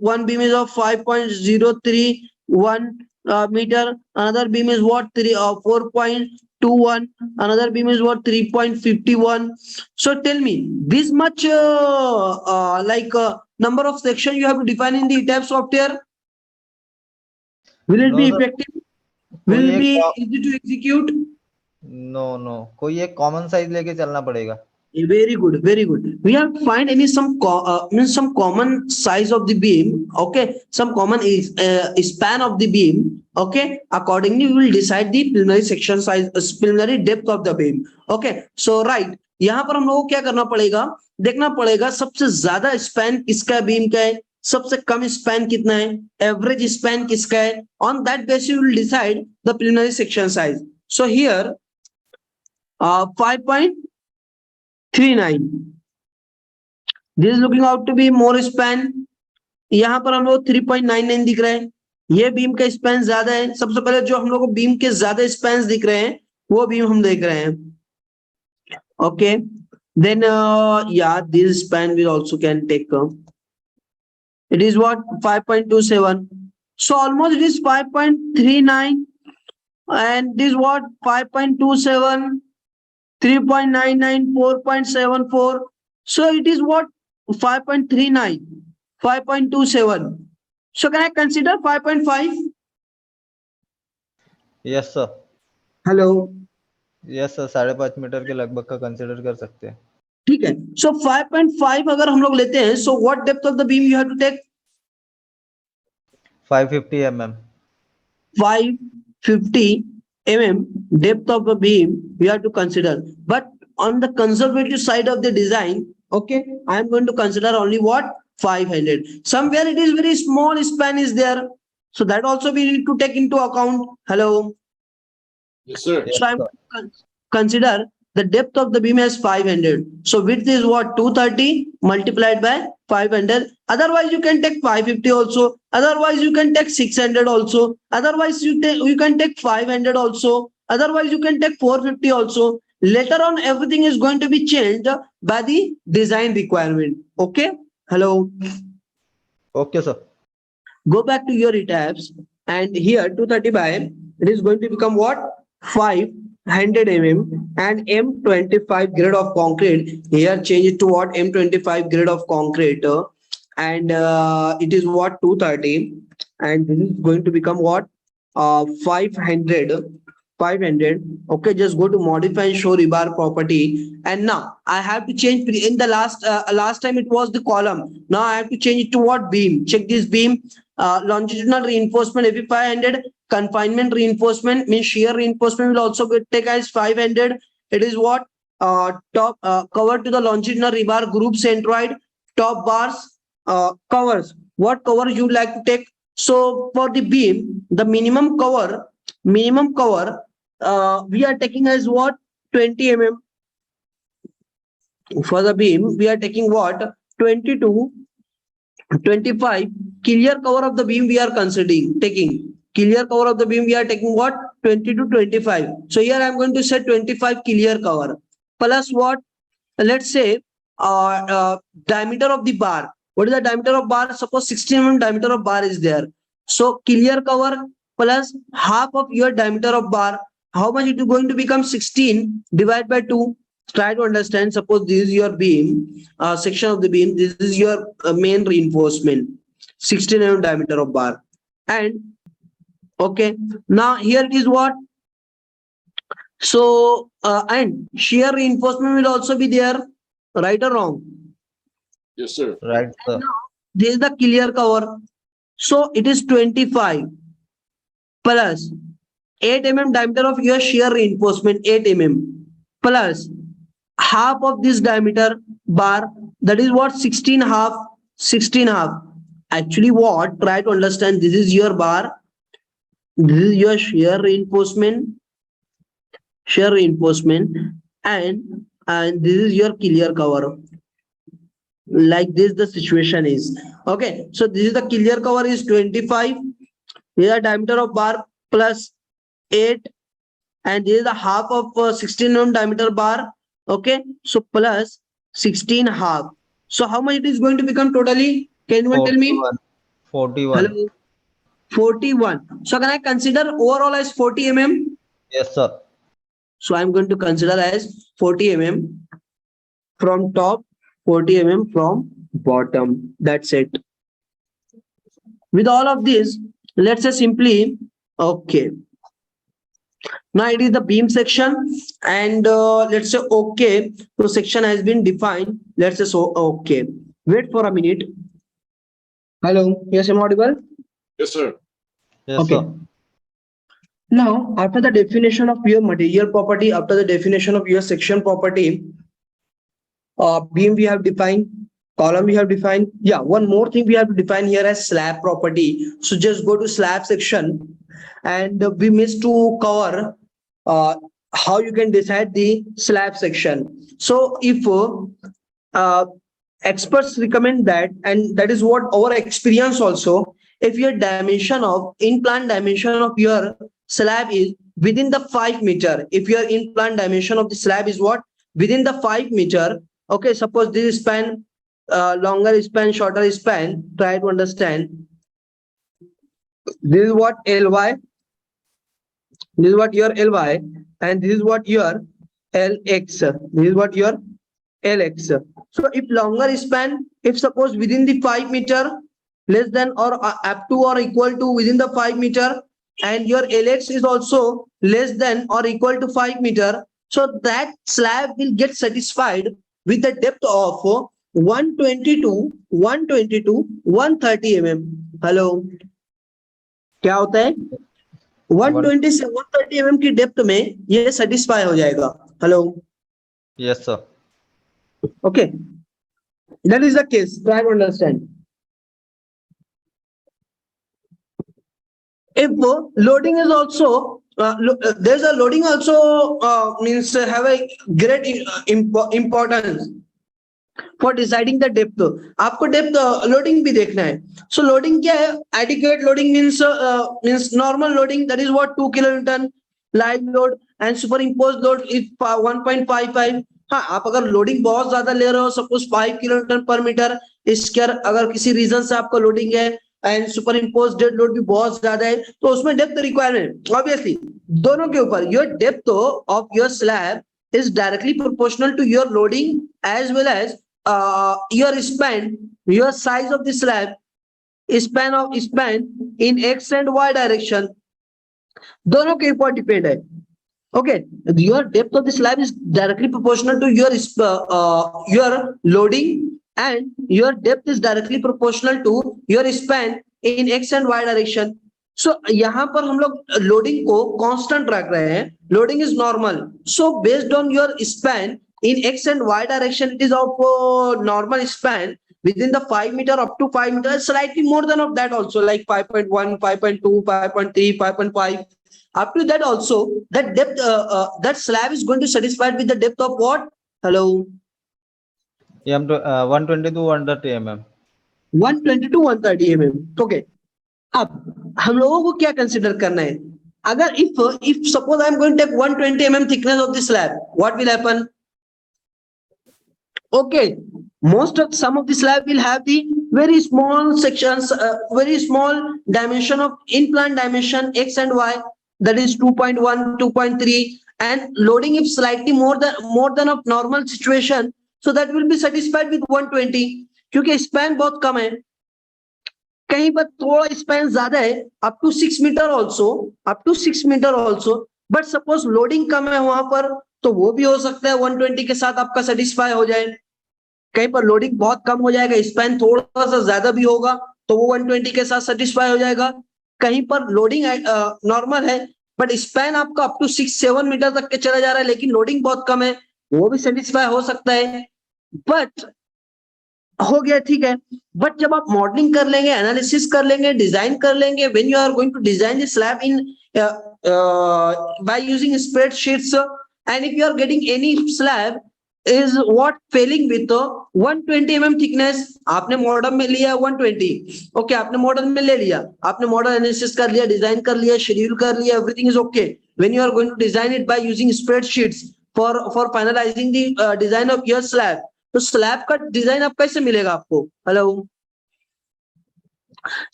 one beam is of 5.031 meter, another beam is what? 4.21, another beam is what? 3.51. So tell me, this much number of section you have to define in the Etabs software. Will it No, be sir. effective? Will it कोई be एक easy to execute? no, कोई एक common size लेके चलना पड़ेगा. Very good, very good. We have to find any some common size of the beam. Okay, some common span of the beam. Okay, accordingly we will decide the preliminary section size, preliminary depth of the beam. Okay, so right. यहाँ पर हम लोगों को क्या करना पड़ेगा? देखना पड़ेगा सबसे ज्यादा स्पैन किसका बीम का है, सबसे कम स्पैन कितना है, एवरेज स्पैन किसका है. On that basis we will decide the preliminary section size. So here 5.39. This is looking out to be more span. यहाँ पर हम लोग 3.99 दिख रहे हैं. ये बीम का स्पैन ज्यादा है. सबसे पहले जो हम लोग को बीम के ज्यादा स्पैन दिख रहे हैं वो बीम हम देख रहे हैं. Okay, then yeah, this span will also can take it is what? 5.27. So almost it is 5.39 and this what? 5.27, 3.99, 4.74. So it is what? 5.39, 5.27. So can I consider 5.5? Yes, sir. Hello. Yes, sir. 5.5 metre के लगभग का consider कर सकते हैं. ठीक है. So 5.5 अगर हम लोग लेते हैं, so what depth of the beam you have to take? 550 mm. 550 mm depth of the beam we have to consider. But on the conservative side of the design, okay, I am going to consider only what? 500. Somewhere it is very small span is there. So that also we need to take into account. Hello. Yes, sir. Yes, So I'm sir. going to consider the depth of the beam as 500. So width is what? 230 multiplied by 500. Otherwise you can take 550 also. Otherwise you can take 600 also. Otherwise you can take 500 also. Otherwise you can take 450 also. later on everything is going to be changed by the design requirement. Okay, hello. Okay, sir. Go back to your Etabs, and here 230 by it is going to become what? 500 mm and M25 grade of concrete. Here change it to what? M25 grade of concrete, and it is what? 230, and this is going to become what? 500. Okay, just go to modify and show rebar property, and now I have to change in the last time it was the column. Now I have to change it to what? Beam. Check this beam. Longitudinal reinforcement every 500. Confinement reinforcement means shear reinforcement will also be take as 500. It is what? Top cover to the longitudinal rebar group centroid. Top bars covers. What cover you like to take? So for the beam, the minimum cover we are taking as what? 20 mm. For the beam we are taking what? 20 to 25. Clear cover of the beam we are considering taking. Clear cover of the beam we are taking what? 20 to 25. So here I am going to say 25 clear cover plus what? Let's say diameter of the bar. What is the diameter of bar? Suppose 16 mm diameter of bar is there. So clear cover plus half of your diameter of bar. How much it is going to become? 16 divided by 2. Try to understand. Suppose this is your beam, section of the beam. This is your main reinforcement. 16 mm diameter of bar. And okay, now here it is what? So and shear reinforcement will also be there, right or wrong? Yes, sir. Right, sir. This is the clear cover. So it is 25 plus 8 mm diameter of your shear reinforcement, 8 mm plus half of this diameter bar, that is what? 16 half. Actually what? Try to understand. This is your bar, this is your shear reinforcement, and this is your clear cover. Like this the situation is. Okay, so this is the clear cover is 25. Here diameter of bar plus 8, and this is the half of 16 mm diameter bar. Okay, so plus 16 half. So how much it is going to become totally? Can anyone tell me? 41. Hello? 41. So can I consider overall as 40 mm? Yes, sir. So I'm going to consider as 40 mm from top, 40 mm from bottom. That's it. With all of this, let's say simply, okay. Now it is the beam section, and let's say okay. So section has been defined. Let's say so okay. Wait for a minute. Hello. Yes, am I audible? Yes, sir. Yes, Okay. sir. Now, after the definition of your material property, after the definition of your section property, beam we have defined, column we have defined. Yeah, one more thing we have to define here as slab property. So just go to slab section, and we missed to cover how you can decide the slab section. So if experts recommend that, and that is what our experience also, if your dimension of in-plan dimension of your slab is within the 5 meter, if your in-plan dimension of the slab is what? Within the 5 meter. Okay, suppose this span, longer span, shorter span, try to understand. This is what Ly, this is what your Ly, and this is what your Lx, this is what your Lx. So if longer span, if suppose within the 5 meter, less than or up to or equal to within the 5 meter, and your Lx is also less than or equal to 5 meter, so that slab will get satisfied with the depth of 122, 130 mm. Hello, क्या होता है? 120 से 130 mm की depth में ये satisfy हो जाएगा. Hello. Yes, sir. Okay, that is the case. Try to understand. If loading is also there's a loading also means have a great importance for deciding the depth. आपको depth loading भी देखना है. So loading क्या है? Adequate loading means normal loading, that is what 2 kilonewton. live load and superimposed load is 1.55. हाँ, आप अगर loading बहुत ज्यादा ले रहे हो, सपोज 5 किलोन्यूटन पर मीटर स्क्वायर, अगर किसी रीजन से आपका लोडिंग है and super impose dead load भी बहुत ज्यादा है, तो उसमें डेप्थ रिक्वायरमेंट ऑब्वियसली दोनों के ऊपर, your depth of your slab is directly proportional to your loading as well as your span, your size of the slab, span in x and y direction, दोनों के ऊपर डिपेंड है. Okay, your depth of the slab is directly proportional to your loading and your depth is directly proportional to your span in x and y direction. So यहाँ पर हम लोग loading को constant रख रहे हैं, loading is normal, so based on your span in x and y direction it is of normal span within the 5 meter up to 5 meter, slightly more than of that also, like 5.1, 5.2, 5.3, 5.5, up to that also. That depth that slab is going to satisfy with the depth of what? Hello, 120 to 130 mm. 120 to 130 mm. Okay, अब हम लोगों को क्या consider करना है? अगर if suppose I am going to take 120 mm thickness of the slab, what will happen? Okay, some of the slab will have the very small sections, very small dimension of in-plan dimension x and y, that is 2.1, 2.3, and loading if slightly more than of normal situation, so that will be satisfied with 120, क्योंकि span बहुत कम है, कहीं पर थोड़ा span ज्यादा है, up to 6 meter also, but suppose loading कम है वहां पर, तो वो भी हो सकता है 120 के साथ आपका satisfy हो जाए. कहीं पर लोडिंग बहुत कम हो जाएगा, स्पैन थोड़ा सा ज्यादा भी होगा, तो वो 120 के साथ सेटिस्फाई हो जाएगा. कहीं पर लोडिंग नॉर्मल है बट स्पैन आपका अप टू 6-7 मीटर तक के चला जा रहा है, लेकिन लोडिंग बहुत कम है, वो भी सेटिस्फाई हो सकता है. बट हो गया, ठीक है. बट जब आप मॉडलिंग कर लेंगे, एनालिसिस कर लेंगे, डिजाइन कर लेंगे, when you are going to design the slab in by using spreadsheets, and if you are getting any slab is what failing with 120 mm thickness, आपने मॉडल में लिया 120, ओके, आपने मॉडल में ले लिया, आपने मॉडल एनालिसिस कर लिया, डिजाइन कर लिया, शेड्यूल कर लिया, everything is okay. When you are going to design it by using spreadsheets for finalising the design of your slab, तो स्लैब का डिजाइन अब कैसे मिलेगा आपको? हेलो,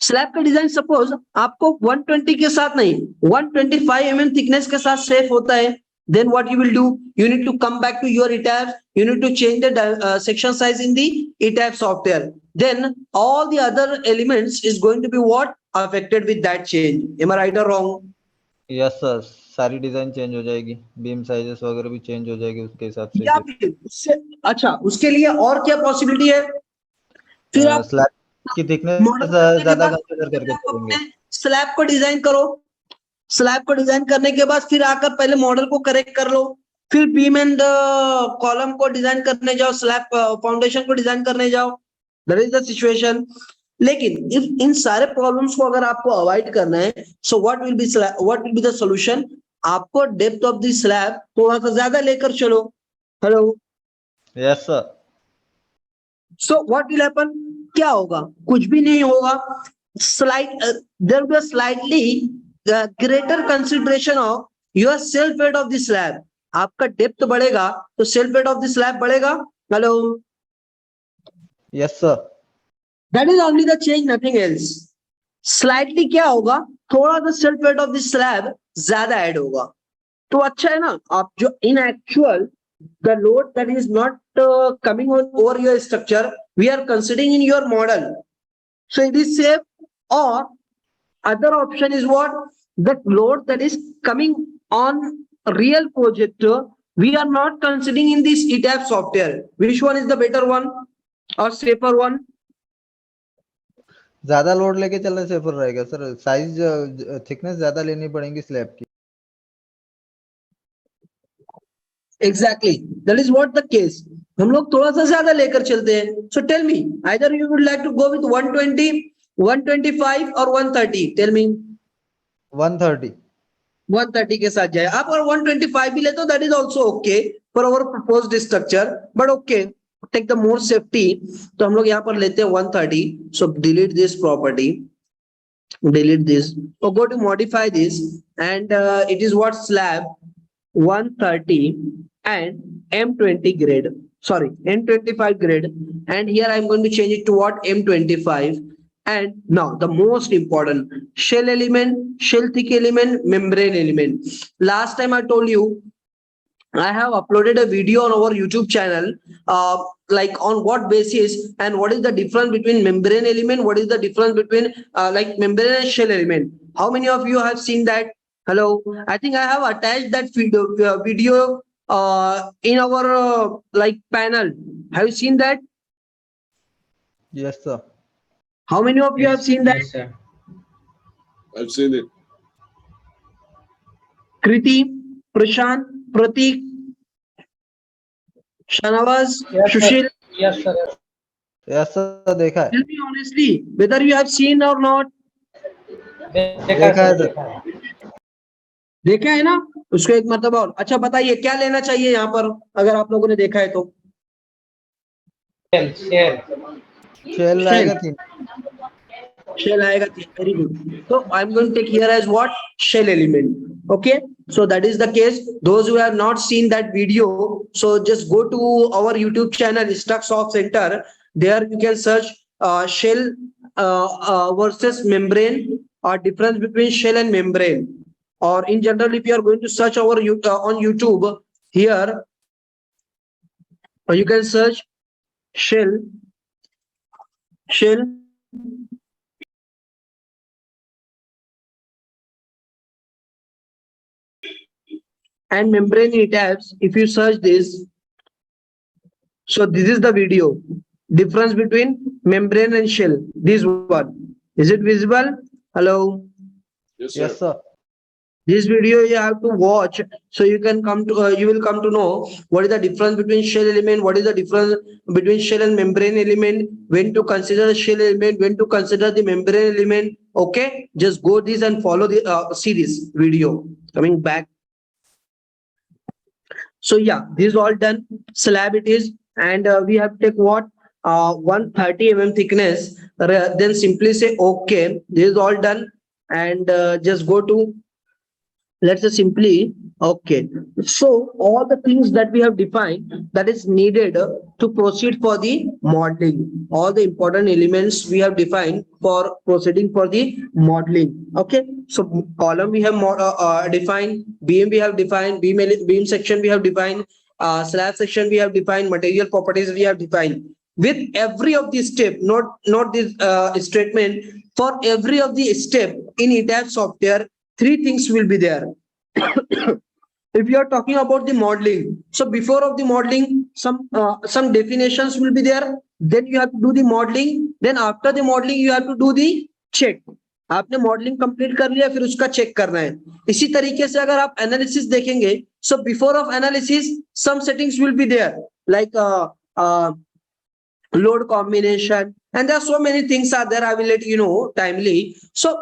स्लैब का डिजाइन सपोज आपको 120 के साथ नहीं, 125 mm थिकनेस के साथ सेफ होता है, then what you will do, you need to come back to your Etabs, you need to change the section size in the Etabs software, then all the other elements is going to be what affected with that change. Am I right or wrong? Yes sir, सारी design change हो जाएगी, beam sizes वगैरह भी change हो जाएगी उसके हिसाब से. या फिर उससे अच्छा, उसके लिए और क्या पॉसिबिलिटी है? फिर आप स्लैब की थिकनेस ज्यादा कंसीडर करके चलेंगे. स्लैब को डिजाइन करो, स्लैब को डिजाइन करने के बाद फिर आकर पहले मॉडल को करेक्ट कर लो, फिर बीम एंड कॉलम को डिजाइन करने जाओ, स्लैब फाउंडेशन को डिजाइन करने जाओ. That is the situation. लेकिन इन सारे प्रॉब्लम्स को अगर आपको अवॉइड करना है, so what will be the solution? आपको डेप्थ ऑफ द स्लैब थोड़ा सा ज्यादा लेकर चलो. Hello, yes sir. So what will happen? क्या होगा? कुछ भी नहीं होगा. There will be slightly greater consideration of your self weight of the slab. आपका डेप्थ बढ़ेगा तो self weight of the slab बढ़ेगा. Hello, yes sir. That is only the change, nothing else. Slightly क्या होगा? थोड़ा the self weight of the slab ज्यादा add होगा, तो अच्छा है ना. आप जो in actual the load that is not coming on over your structure, we are considering in your model, so it is safe. और other option is what? That load that is coming on real project, we are not considering in this Etabs software. Which one is the better one or safer one? ज्यादा load लेके चलने से safer रहेगा sir. Size thickness ज्यादा लेनी पड़ेगी slab की. Exactly, that is what the case. हम लोग थोड़ा सा ज्यादा लेकर चलते हैं. So tell me, either you would like to go with 120, 125 और 130? Tell me. 130. 130 के साथ जाए आप, और 125 भी ले तो that is also okay for our proposed structure, but okay, take the more safety. तो हम लोग यहाँ पर लेते हैं 130. So delete this property. delete this. So go to modify this, and it is what slab 130 and M20 grade. Sorry, M25 grade. And here I'm going to change it to what? M25. And now the most important, shell element, shell thick element, membrane element. Last time I told you I have uploaded a video on our YouTube channel, like on what basis and what is the difference between membrane element, what is the difference between like membrane and shell element. How many of you have seen that? Hello, I think I have attached that video in our like panel. Have you seen that? Yes, sir. How many of you have seen that? Yes, sir. I've seen it. Kriti, Prashant, Pratik, Shanavaz, Sushil. Yes, sir. Yes, sir. देखा है. Tell me honestly whether you have seen or not. देखा देखा है sir, sir. देखा है। देखा है ना, उसको एक मरतबा और। अच्छा बताइए क्या लेना चाहिए यहाँ पर, अगर आप लोगों ने देखा है तो। शेल शेल आएगा 3. Shell आएगा, very good. So I'm going to take here as what? Shell element. Okay, so that is the case. Those who have not seen that video, so just go to our YouTube channel Instruct Center. There you can search shell versus membrane, or difference between shell and membrane. Or in general, if you are going to search our on YouTube, here you can search shell and membrane Etabs. If you search this, so this is the video, difference between membrane and shell. This one, is it visible? Hello, Yes, sir. Yes, sir. this video you have to watch, so you can come to you will come to know what is the difference between shell element, what is the difference between shell and membrane element, when to consider the shell element, when to consider the membrane element. Okay, just go this and follow the see this video. Coming back. So yeah, this is all done. Slab it is, and we have to take what? 130 mm thickness. Then simply say okay. This is all done, and just go to, let's say simply okay. So all the things that we have defined, that is needed to proceed for the modeling. All the important elements we have defined for proceeding for the modeling. Okay. So column we have defined, beam we have defined, beam section we have defined, slab section we have defined, material properties we have defined. With every of the step, not this statement, for every of the step in Etabs software, 3 things will be there. If you are talking about the modeling, so before of the modeling, some definitions will be there. Then you have to do the modeling. Then after the modeling, you have to do the check. आपने modelling complete कर लिया, फिर उसका check करना है. इसी तरीके से अगर आप एनालिसिस देखेंगे, so before of analysis some settings will be there, like load combination, and there are so many things are there. I will let you know timely. So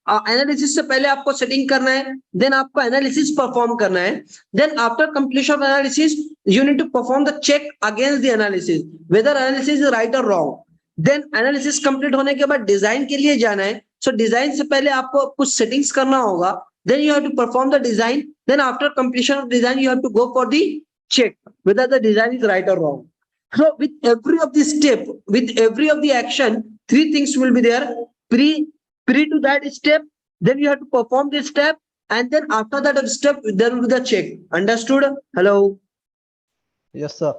analysis से पहले आपको setting करना है, then आपको analysis perform करना है, then after completion of analysis you need to perform the check against the analysis whether analysis is right or wrong. Then analysis complete होने के बाद design के लिए जाना है. So design से पहले आपको कुछ settings करना होगा, then you have to perform the design, then after completion of design you have to go for the check whether the design is right or wrong. So with every of the step, with every of the action, 3 things will be there. Pre to that step, then you have to perform this step, and then after that step, there will be the check. Understood? Hello. Yes, sir.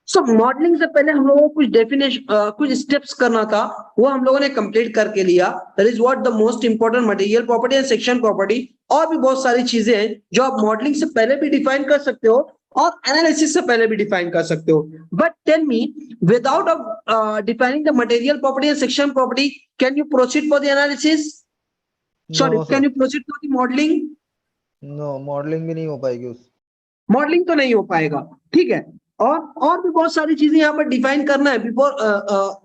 So modeling से पहले हम लोगों को कुछ definition, कुछ steps करना था, वो हम लोगों ने complete करके लिया. That is what the most important material property and section property. और भी बहुत सारी चीजें हैं जो आप modeling से पहले भी define कर सकते हो और एनालिसिस से पहले भी डिफाइन कर सकते हो. But tell me, without defining the material property and section property, can you proceed for the analysis? Sorry, can you proceed for the modelling? No, modelling भी नहीं हो पाएगी उस. मॉडलिंग तो नहीं हो पाएगा, ठीक है. और भी बहुत सारी चीजें यहाँ पर डिफाइन करना है before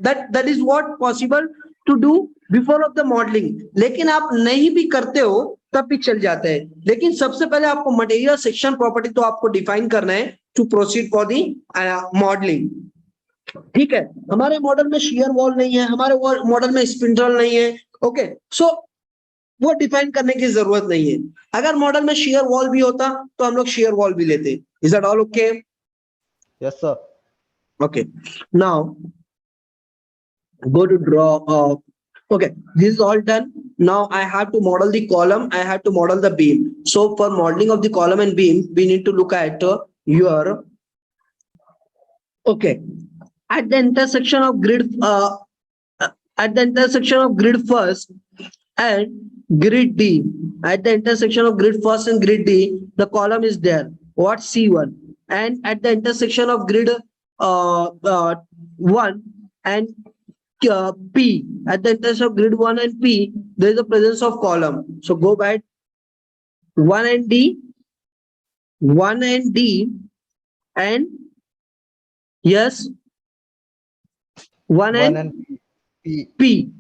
that is what possible to do before of the modelling. लेकिन आप नहीं भी करते हो तब भी चल जाता है. लेकिन सबसे पहले आपको मटेरियल सेक्शन प्रॉपर्टी तो आपको डिफाइन करना है to proceed for the modelling. ठीक है. हमारे मॉडल में शियर वॉल नहीं है, हमारे मॉडल में स्पिंडल नहीं है, ओके सो वो डिफाइन करने की जरूरत नहीं है। अगर मॉडल में शेयर वॉल भी होता तो हम लोग शेयर वॉल भी लेते। Is that all okay? Yes, sir. Okay, now go to draw. Okay, this is all done. Now I have to model the column, I have to model the beam. So for modeling of the column and beam, we need to look at your, okay, at the intersection of grid, at the intersection of grid first and grid D, at the intersection of grid first and grid D, the column is there, what, C1. And at the intersection of grid 1 and P, at the intersection of grid 1 and P, there is a presence of column. So go back 1 and D, 1 and D, and yes, 1 One and and P. P,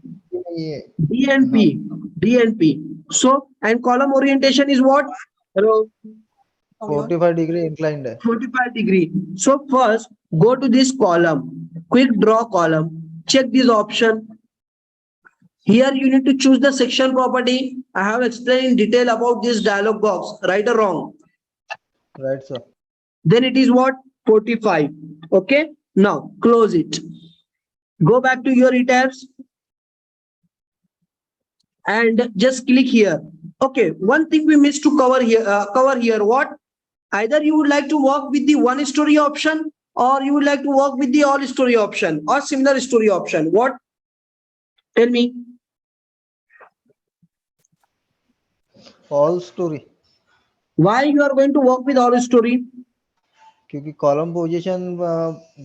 Yeah. D and P, D and P. So, and column orientation is what? Hello. 45-degree inclined है. 45 degree. So first go to this column, quick draw column, check this option. Here you need to choose the section property. I have explained in detail about this dialog box, right or wrong? Right, sir. Then it is what? 45. Okay, now close it. Go back to your Etabs and just click here. Okay, one thing we missed to cover here, what? Either you would like to work with the one story option, or you would like to work with the all story option or similar story option. What? Tell me. All story. Why you are going to work with all story? क्योंकि column position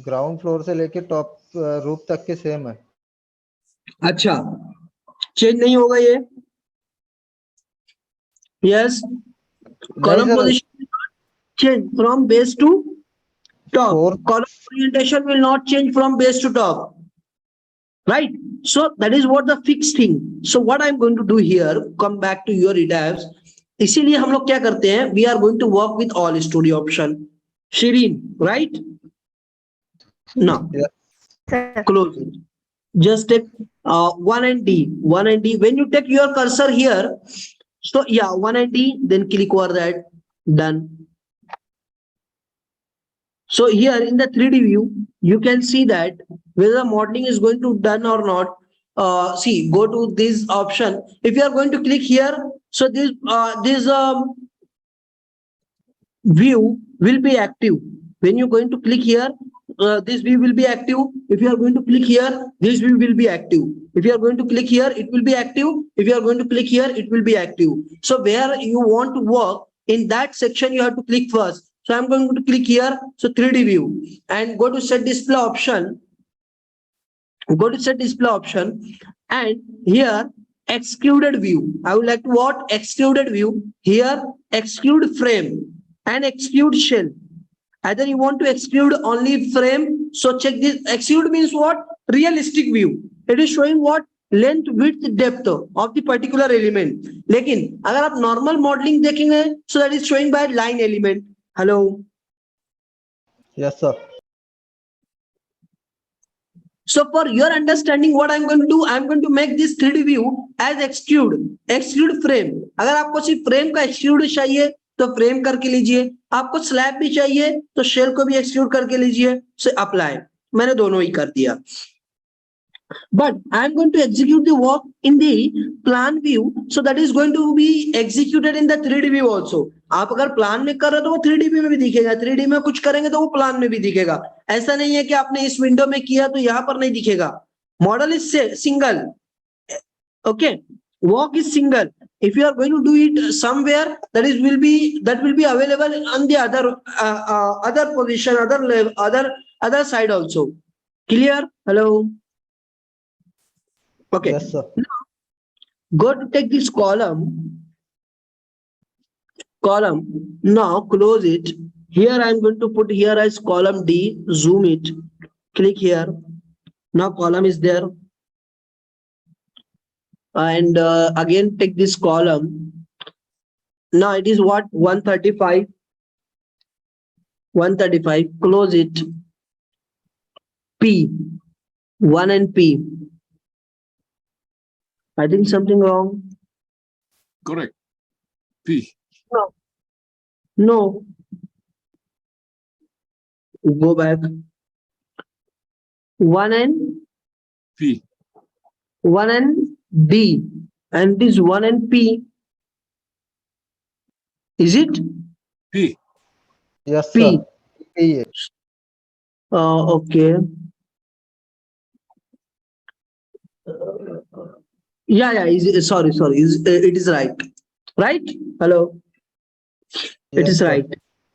ground floor से लेके top roof तक के same है. अच्छा, change नहीं होगा ये? Yes. Column sir. position will not change from base to top. Fourth. Column orientation will not change from base to top. Right? So that is what the fixed thing. So what I'm going to do here, come back to your Etabs. इसीलिए हम लोग क्या करते हैं? We are going to work with all story option. Shireen, right? Now, close it. Just take 1 and D. 1 and D. When you take your cursor here, so yeah, 1 and D, then click over that. Done. So here in the 3D view, you can see that whether the modeling is going to done or not. See, go to this option. If you are going to click here, so this view will be active. When you're going to click here, this view will be active. If you are going to click here, this view will be active. If you are going to click here, it will be active. If you are going to click here, it will be active. So where you want to work, in that section you have to click first. So I'm going to click here, so 3D view, and go to set display option. Go to set display option, and here excluded view. I would like to what? Excluded view. Here exclude frame and exclude shell. Either you want to exclude only frame, so check this. Exclude means what? Realistic view. It is showing what? Length, width, depth of the particular element. लेकिन अगर आप normal modeling देखेंगे, so that is showing by line element. Hello. Yes, sir. So for your understanding, what I'm going to do, I'm going to make this 3D view as exclude frame. अगर आपको सिर्फ frame का exclude चाहिए, तो frame करके लीजिए. आपको slab भी चाहिए, तो shell को भी exclude करके लीजिए. So apply. मैंने दोनों ही कर दिया. But I'm going to execute the work in the plan view, so that is going to be executed in the 3D view also. आप अगर प्लान में कर रहे हो तो वो 3D view में भी दिखेगा. 3D में कुछ करेंगे तो वो प्लान में भी दिखेगा. ऐसा नहीं है कि आपने इस विंडो में किया तो यहाँ पर नहीं दिखेगा. Model is single. Okay, work is single. If you are going to do it somewhere, that will be available on the other position, other level, other side also. Clear? Hello. Okay. Yes, sir. Now, go to take this column. Now close it. Here I am going to put here as column D. Zoom it. Click here. Now column is there. And again take this column. Now it is what? 135. 135. Close it. P. 1 and P. I think something wrong. Correct. P. No. Go back. 1N, P. 1N D, and this 1N P. Is it? P. Yes, P. sir. P. Okay. Yeah. Sorry. It is right. Right? Hello. It Yes, is sir. right.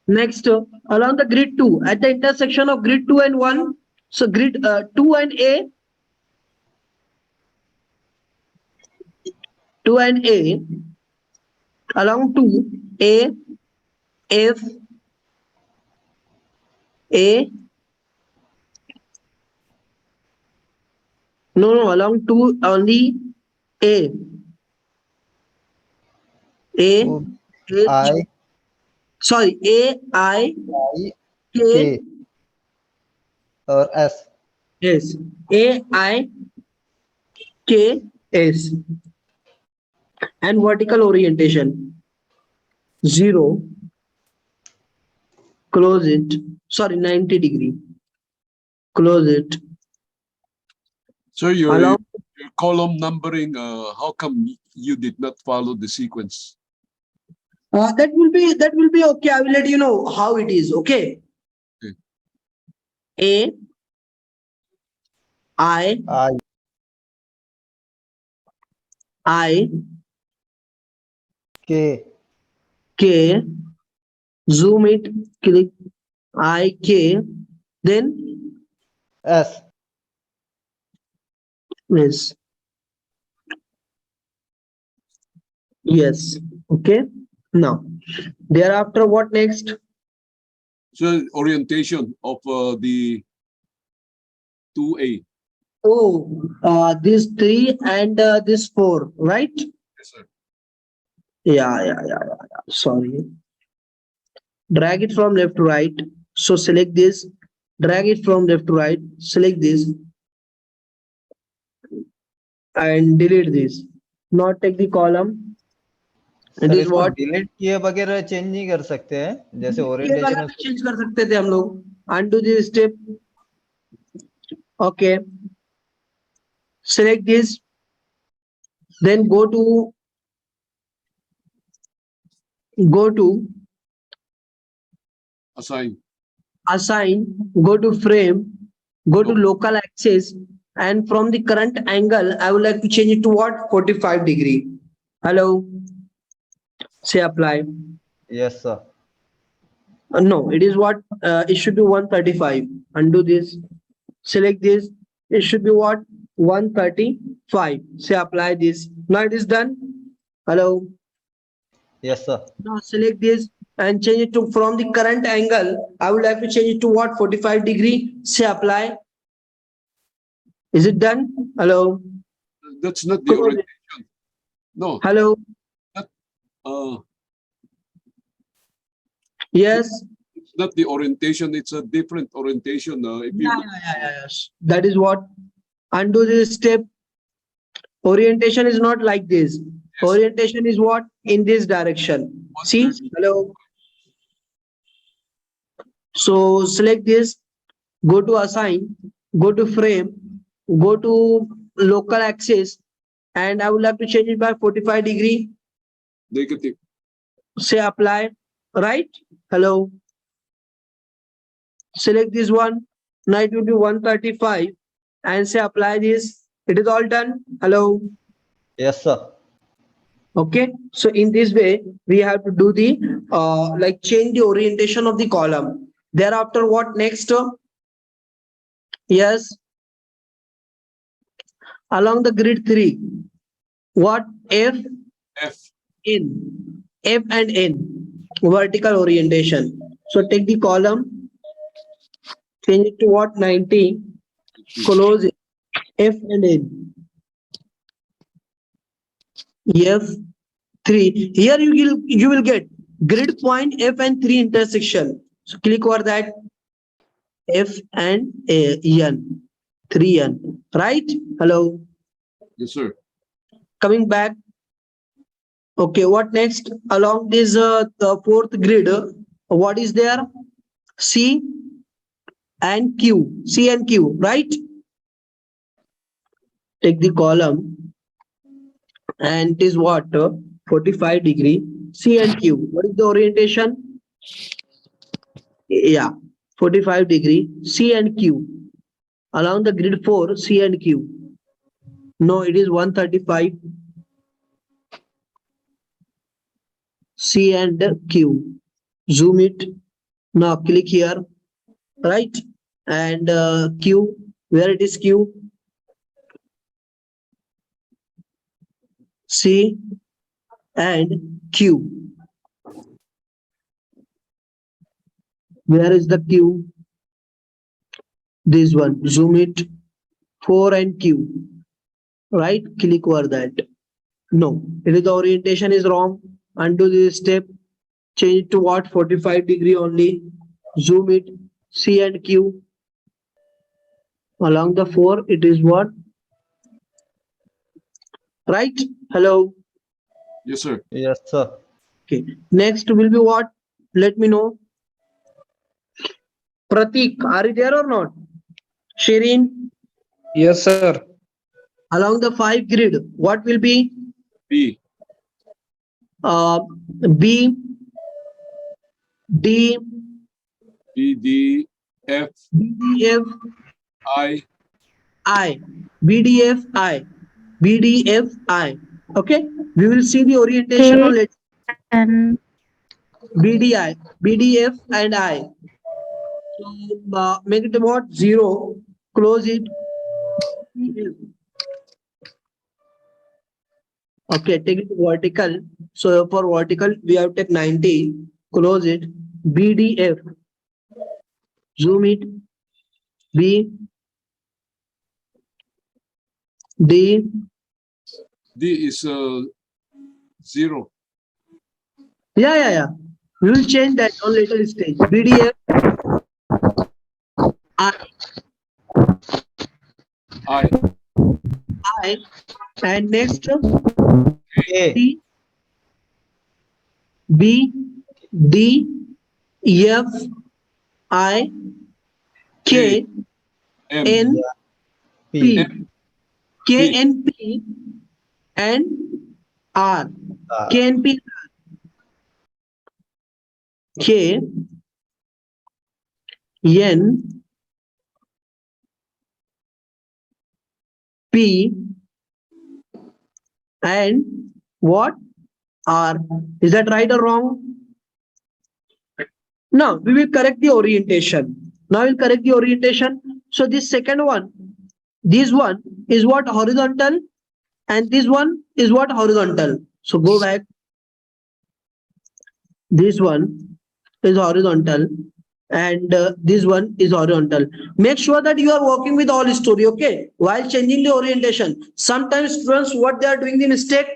Next, along the grid 2, at the intersection of grid 2 and 1, so grid 2 and A, 2 and A, along 2, A, F, A, no, along 2 only A, A, O, H, I, sorry, A, I, I, K, K, or S. S, A, I, K, S, and vertical orientation, 0, close it, sorry, 90 degree, close it, So your along, column numbering, how come you did not follow the sequence? that will be okay. I will let you know how it is, okay? Okay. A, I, I, K, K, zoom it, click, I, K, then S. yes, yes, okay? Now, thereafter, what next? So orientation of the 2A. Oh, this 3 and this 4, right? Yes, sir. Yeah. Sorry. Drag it from left to right. So select this, drag it from left to right, select this, and delete this. Now take the column. It sir is इसको what? Delete किए बगैर change नहीं कर सकते हैं जैसे ये वाला ओरिएंटेशन भी चेंज कर सकते थे हम लोग. Undo this step. Okay. Select this. Then go to Assign. assign, go to frame, go to local axis, and from the current angle, I would like to change it to what? 45 degree. Hello. Say apply. Yes sir No, it is what? It should be 135. Undo this. Select this. It should be what? 135. Say apply this. Now it is done. Hello. Yes sir Now select this and change it to from the current angle. I would like to change it to what? 45 degree. Say apply. Is it done? Hello. That's not the Close it. orientation. No. Hello. Uh, Yes. it's not the orientation. It's a different orientation. If you Yes. That is what. Undo this step. Orientation is not like this. Orientation is what? In this direction. See? Hello. So select this. Go to assign. Go to frame. Go to local axis. And I would like to change it by 45 degree. negative. Say apply. Right? Hello. Select this one. Now it will be 135. And say apply this. It is all done. Hello. Yes sir Okay, so in this way we have to do the like change the orientation of the column. Thereafter, what next? Yes, along the grid 3, what? F, F. N, F and N, vertical orientation. So take the column, change it to what? 90, close it, F and N, F3. Here you will get grid point F and 3 intersection. So click over that. F and N, 3N, right? Hello. Yes, sir. coming back. Okay, what next? Along this the fourth grid, what is there? C and Q. C and Q, right? Take the column and it is what? 45 degree. C and Q. What is the orientation? Yeah, 45 degree. C and Q. Along the grid 4, C and Q. No, it is 135. C and Q. Zoom it. Now click here, right? And Q, where it is Q? C and Q. Where is the Q? This one. Zoom it. 4 and Q. Right? Click over that. No, it is the orientation is wrong. Undo this step. Change it to what? 45 degree only. Zoom it. C and Q. Along the 4, it is what? Right? Hello. Yes, sir. Yes, sir. Okay. Next will be what? Let me know. Pratik, are you there or not? Shireen, Yes, sir. along the 5 grid, what will be? B, Uh, B, D, B, D, F, B, D, F, I, I, B, D, F, I, B, D, F, I. Okay. We will see the orientation on let And B, D, I, B, D, F, and I. So make it what? 0. Close it. Okay, take it vertical. So for vertical, we have to take 90. Close it. BDF. Zoom it. B. D. D is 0. Yeah. We will change that on later stage. BDF. I. I, I. And next A. D. B. D. F. I. K. M, N. P. P. M, K. P. N. P. And R. R. K. N. P. K. N. P. And what? R. Is that right or wrong? Now we will correct the orientation. Now we'll correct the orientation. So this second one, this one is what? Horizontal, and this one is what? Horizontal. So go back. This one is horizontal, and this one is horizontal. Make sure that you are working with all story, okay? While changing the orientation. Sometimes students, what they are doing the mistake,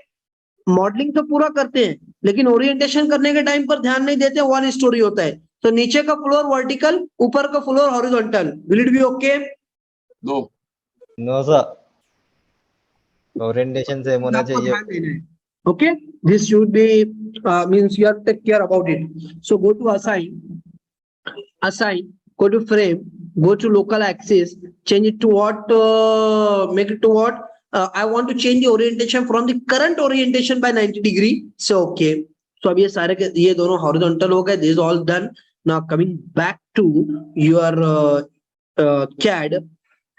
modelling तो पूरा करते हैं लेकिन orientation करने के time पर ध्यान नहीं देते, वन स्टोरी होता है. तो नीचे का फ्लोर वर्टिकल, ऊपर का floor horizontal. Will it be okay? No. No, sir. Orientation same होना आपको चाहिए. ध्यान देना है. Okay, this should be means you have to take care about it. So go to assign, go to frame, go to local axis, change it to what? Make it to what? I want to change the orientation from the current orientation by 90 degree. So okay. So अब ये सारे ये दोनों horizontal हो गए. This is all done. Now coming back to your CAD,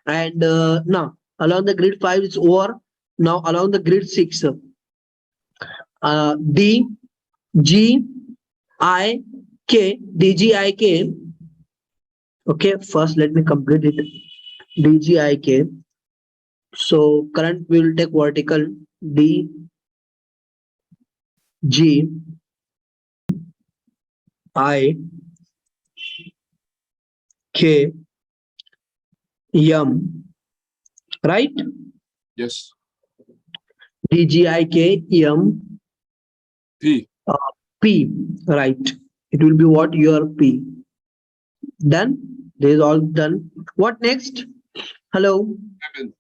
and now along the grid 5 is over. Now along the grid 6, D, G, I, K, D, G, I, K. Okay, first let me complete it. D, G, I, K. So current we will take vertical. D, G, I, K, M. Right? Yes. D, G, I, K, M, P, P. Right. It will be what? Your P. Done. This is all done. What next? Hello. 7,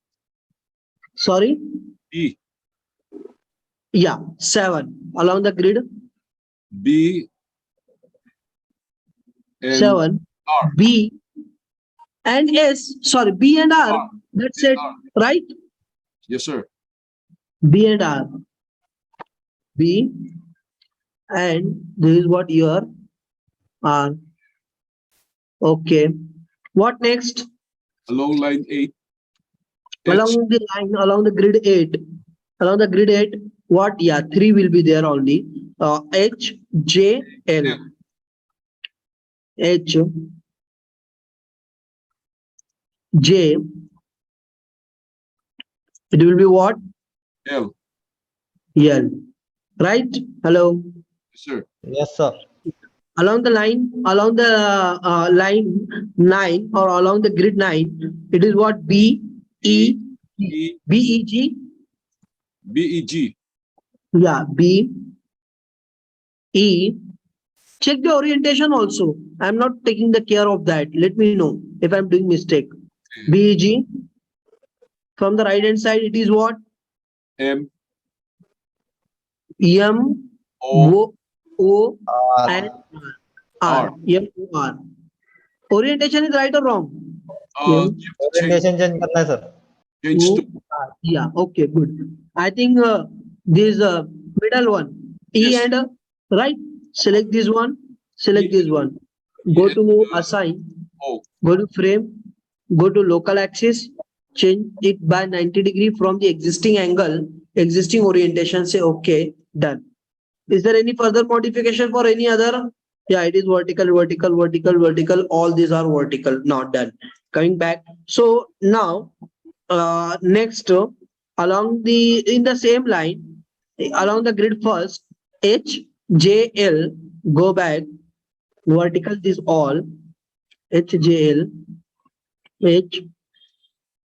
Sorry. E, Yeah, 7 along the grid. B and 7 R. B and S. Sorry, B and R. That's it, right? Yes, sir. B and R. B and this is what your R. Okay. What next? Along line 8. H. Along the line, along the grid 8. Along the grid 8, what? Yeah, 3 will be there only. H, J, L. H, J. It will be what? L. L. Right? Hello. Yes, sir. Yes, sir. Along the line 9 or along the grid 9, it is what? B, E, E. B, E, G. B, E, G. Yeah, B, E. Check the orientation also. I'm not taking the care of that. Let me know if I'm doing mistake. B, E, G. From the right hand side, it is what? M. M, O. O, R. and R. M, O, R. Orientation is right or wrong? You have to change, Orientation change करना है sir. change to Yeah, okay, good. I think this middle one, E Yes. and right. Select this one. Select E. this one. Go E. to assign. O. Go to frame. Go to local axis. Change it by 90° from the existing angle, existing orientation. Say okay, done. Is there any further modification for any other? Yeah, it is vertical, vertical, vertical, vertical. All these are vertical. Not done. Coming back. So now next along the in the same line along the grid first H, J, L. Go back. Vertical this all. H, J, L. H,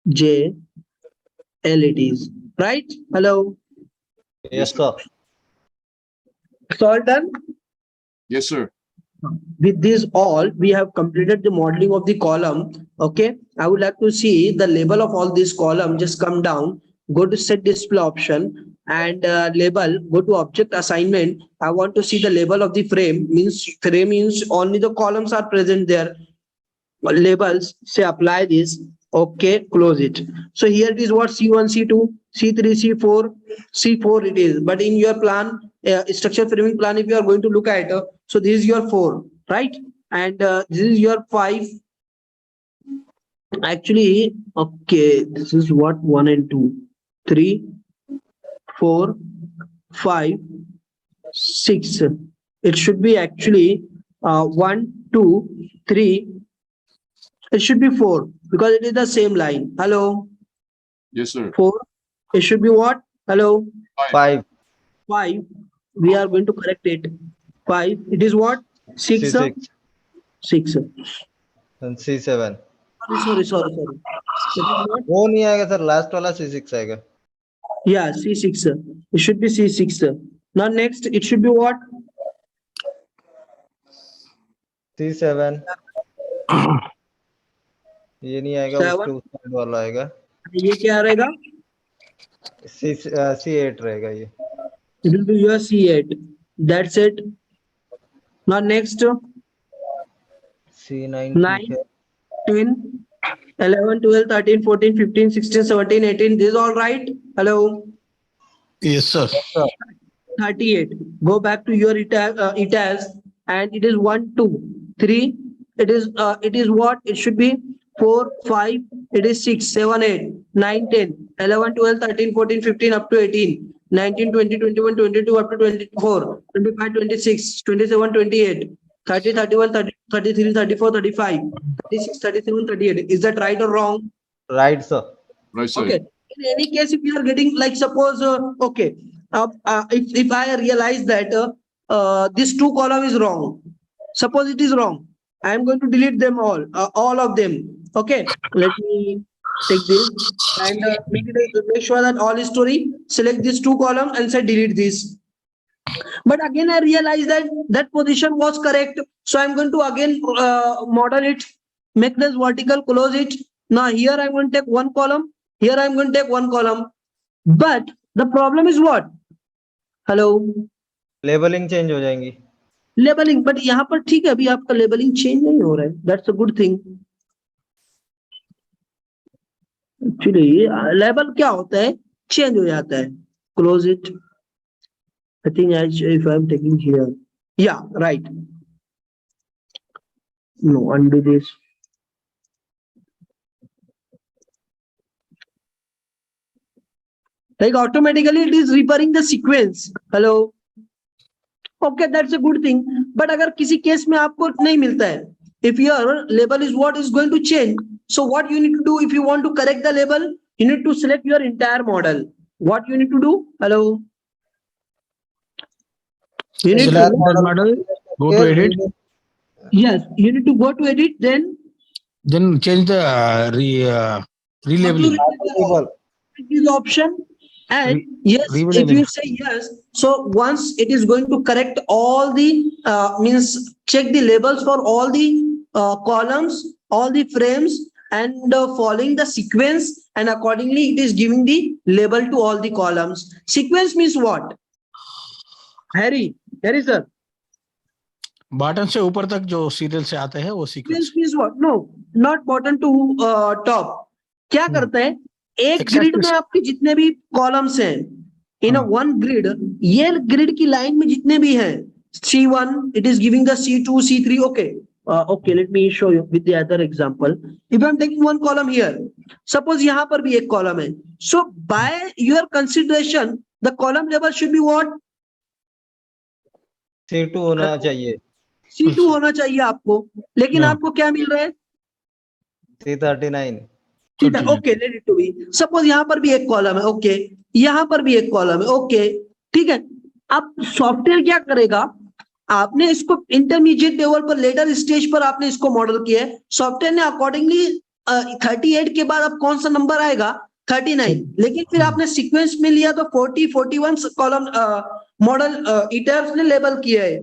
J, L it is. Right? Hello. Yes, sir. It's all done. Yes, sir. With this all, we have completed the modeling of the column. Okay. I would like to see the label of all this column. Just come down, go to set display option and label, go to object assignment. I want to see the label of the frame. Frame means only the columns are present there. Labels, say apply this. Okay, close it. So here it is what? C1, C2, C3, C4, C4 it is. But in your plan, structure framing plan, if you are going to look at, so this is your 4, right? And this is your 5. Actually, okay, this is what? 1 and 2, 3, 4, 5, 6. It should be actually 1, 2, 3. It should be 4 because it is the same line. Hello. Yes, sir. 4. It should be what? Hello. 5. 5. We are going to correct it. 5. It is what? 6. C6 6. and C7. Sorry. It is what? वो नहीं आएगा sir. Last वाला C6 आएगा. Yeah, C6. It should be C6. Now next, it should be what? C7. ये नहीं आएगा. 7. उसके उस साइड वाला आएगा. ये क्या रहेगा? C8 रहेगा ये. It will be your C8. That's it. Now next, C9 9, ठीक है. 10, 11, 12, 13, 14, 15, 16, 17, 18. This is all right? Hello. Yes, sir. Yes, sir. 38. Go back to your Etabs and it is 1, 2, 3. It is what? It should be 4, 5. It is 6, 7, 8, 9, 10, 11, 12, 13, 14, 15 up to 18, 19, 20, 21, 22 up to 24, 25, 26, 27, 28, 30, 31, 30, 33, 34, 35, 36, 37, 38. Is that right or wrong? Right, sir. Right side. Okay. In any case, if you are getting like suppose okay, if I realize that this 2 column is wrong, suppose it is wrong, I am going to delete them all of them. Okay, let me take this and make sure that all is story. Select these 2 columns and say delete this. But again, I realize that that position was correct, so I'm going to again model it, make this vertical, close it. Now here I'm going to take 1 column. Here I'm going to take 1 column. But the problem is what? Hello, labelling change हो जाएंगी। Labelling, but यहाँ पर ठीक है, अभी आपका labelling change नहीं हो रहा है, that's a good thing. Actually label क्या होता है, चेंज हो जाता है। Close it, I think if I am taking here, या right, no undo this, like automatically it is referring the sequence. Hello, okay, that's a good thing. But अगर किसी case में आपको नहीं मिलता है, if your label is what is going to change, so what you need to do, if you want to correct the label, you need to select your entire model. What you need to do? Hello, you need to, Slab model, Go to edit, yes, you need to go to edit, then change the relabeling. label. this option, and Re- yes, if relabeling. you say yes, so once it is going to correct all the means check the labels for all the columns, all the frames, and following the sequence, and accordingly it is giving the label to all the columns. Sequence means what? Harry sir, bottom से ऊपर तक जो serial से आते हैं वो sequence. sequence means what? No, not bottom to top. क्या करता है, एक Exactly. ग्रिड में आपके जितने भी कॉलम्स हैं, इन हाँ। वन ग्रिड, ये ग्रिड की लाइन में जितने भी हैं, C1 it is giving the C2 C3, okay. Okay, let me show you with the other example. If I'm taking one column here, suppose यहाँ पर भी एक कॉलम है, so by your consideration the column label should be what? C2 होना चाहिए। C2 होना चाहिए आपको, लेकिन हाँ। आपको क्या मिल रहा है? C39। ठीक है, okay, let it to be. Suppose यहाँ पर भी एक कॉलम है, ओके, यहाँ पर भी एक कॉलम है, ओके, ठीक है। अब सॉफ्टवेयर क्या करेगा, आपने इसको इंटरमीडिएट लेवल पर, लेटर स्टेज पर आपने इसको मॉडल किया है, सॉफ्टवेयर ने अकॉर्डिंगली 38 के बाद अब कौन सा नंबर आएगा, 39, लेकिन फिर आपने सीक्वेंस में लिया तो 40 41 कॉलम मॉडल इटर्स ने लेबल किया है।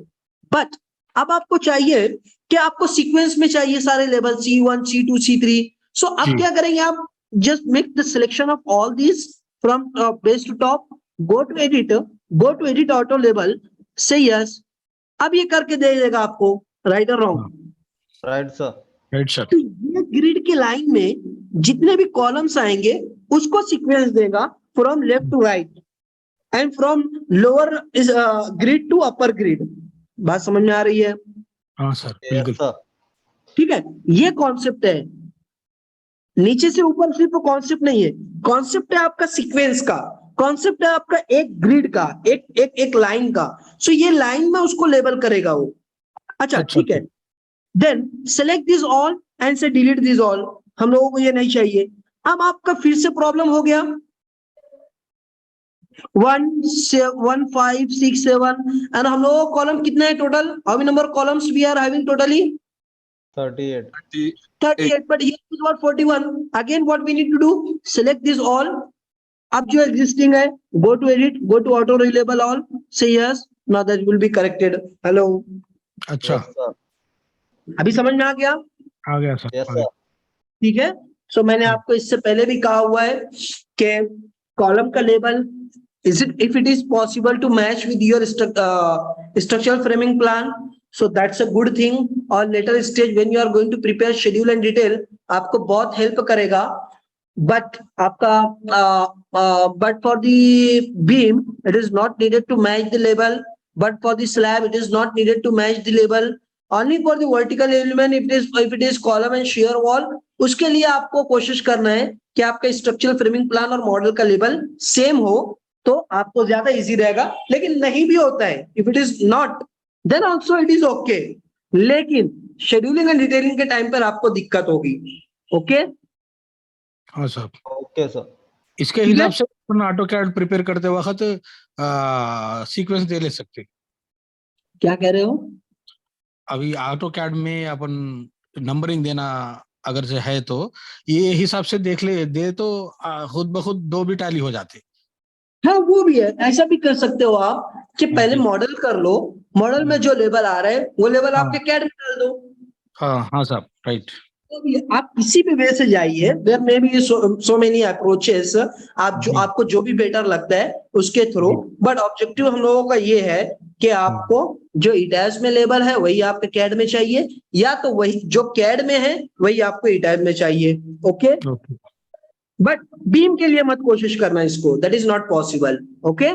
बट अब आपको चाहिए कि आपको सीक्वेंस में चाहिए सारे लेवल C1 C2 C3, सो अब क्या करेंगे आप, just make the selection of all this from base to top, go to edit auto label, say yes, अब ये करके दे देगा आपको, राइट और wrong? Right sir. Right sir. तो ये ग्रिड की लाइन में जितने भी कॉलम्स आएंगे उसको सीक्वेंस देगा from left to right and from lower grid to upper grid. बात समझ में आ रही है? हाँ सर, बिल्कुल। सर ठीक है, ये कॉन्सेप्ट है, नीचे से ऊपर सिर्फ कॉन्सेप्ट नहीं है, कॉन्सेप्ट है आपका सीक्वेंस का, कॉन्सेप्ट है आपका एक ग्रिड का, एक लाइन का। सो ये लाइन में उसको लेबल करेगा वो। अच्छा ठीक है, then select this all and say delete this all, हम लोगों को ये नहीं चाहिए। अब आपका फिर से प्रॉब्लम हो गया 1 1 5 6 7, एंड हम लोगों को कॉलम कितना है total, how many number columns we are having totally? 38। 38, but here is what 41. Again, what we need to do? Select this all. अब जो existing है, go to edit, go to auto relabel all. Say yes. Now that will be corrected. Hello. अच्छा, अभी समझ में आ गया? आ गया sir. Yes आ गया। सर। ठीक है। So मैंने आपको इससे पहले भी कहा हुआ है कि कॉलम का label, if it is possible to match with your structural framing plan, so that's a good thing. और later stage when you are going to prepare schedule and detail, आपको बहुत हेल्प करेगा। But आपका but for the beam it is not needed to match the label, but for the slab it is not needed to match the label. Only for the vertical element if it is column and shear wall, उसके लिए आपको कोशिश करना है कि आपका structural framing plan और model का लेबल सेम हो, तो आपको ज्यादा इजी रहेगा। लेकिन नहीं भी होता है, if it is not then also it is okay, लेकिन शेड्यूलिंग एंड डिटेलिंग के टाइम पर आपको दिक्कत होगी। ओके हाँ सर। Okay sir. इसके ठीक है? हिसाब से अपन ऑटो कैड प्रिपेयर करते वक्त सीक्वेंस दे ले सकते। क्या कह रहे हो? अभी ऑटो कैड में अपन नंबरिंग देना अगर से है तो ये हिसाब से देख ले दे तो खुद ब खुद दो भी टैली हो जाते। हाँ वो भी है, ऐसा भी कर सकते हो आप कि पहले मॉडल कर लो, मॉडल में जो लेबल आ रहा है वो लेबल हाँ। आपके कैड में डाल दो। हाँ हाँ साहब, राइट। आप किसी भी वे से जाइए, there may be so many approaches, आप जो आपको जो भी बेटर लगता है उसके थ्रू, बट ऑब्जेक्टिव हम लोगों का ये है कि आपको जो इटैब्स में लेबल है वही आपके कैड में चाहिए, या तो वही जो कैड में है वही आपको इटैब में चाहिए। ओके, ओके बट बीम के लिए मत कोशिश करना इसको, that is not possible. Okay,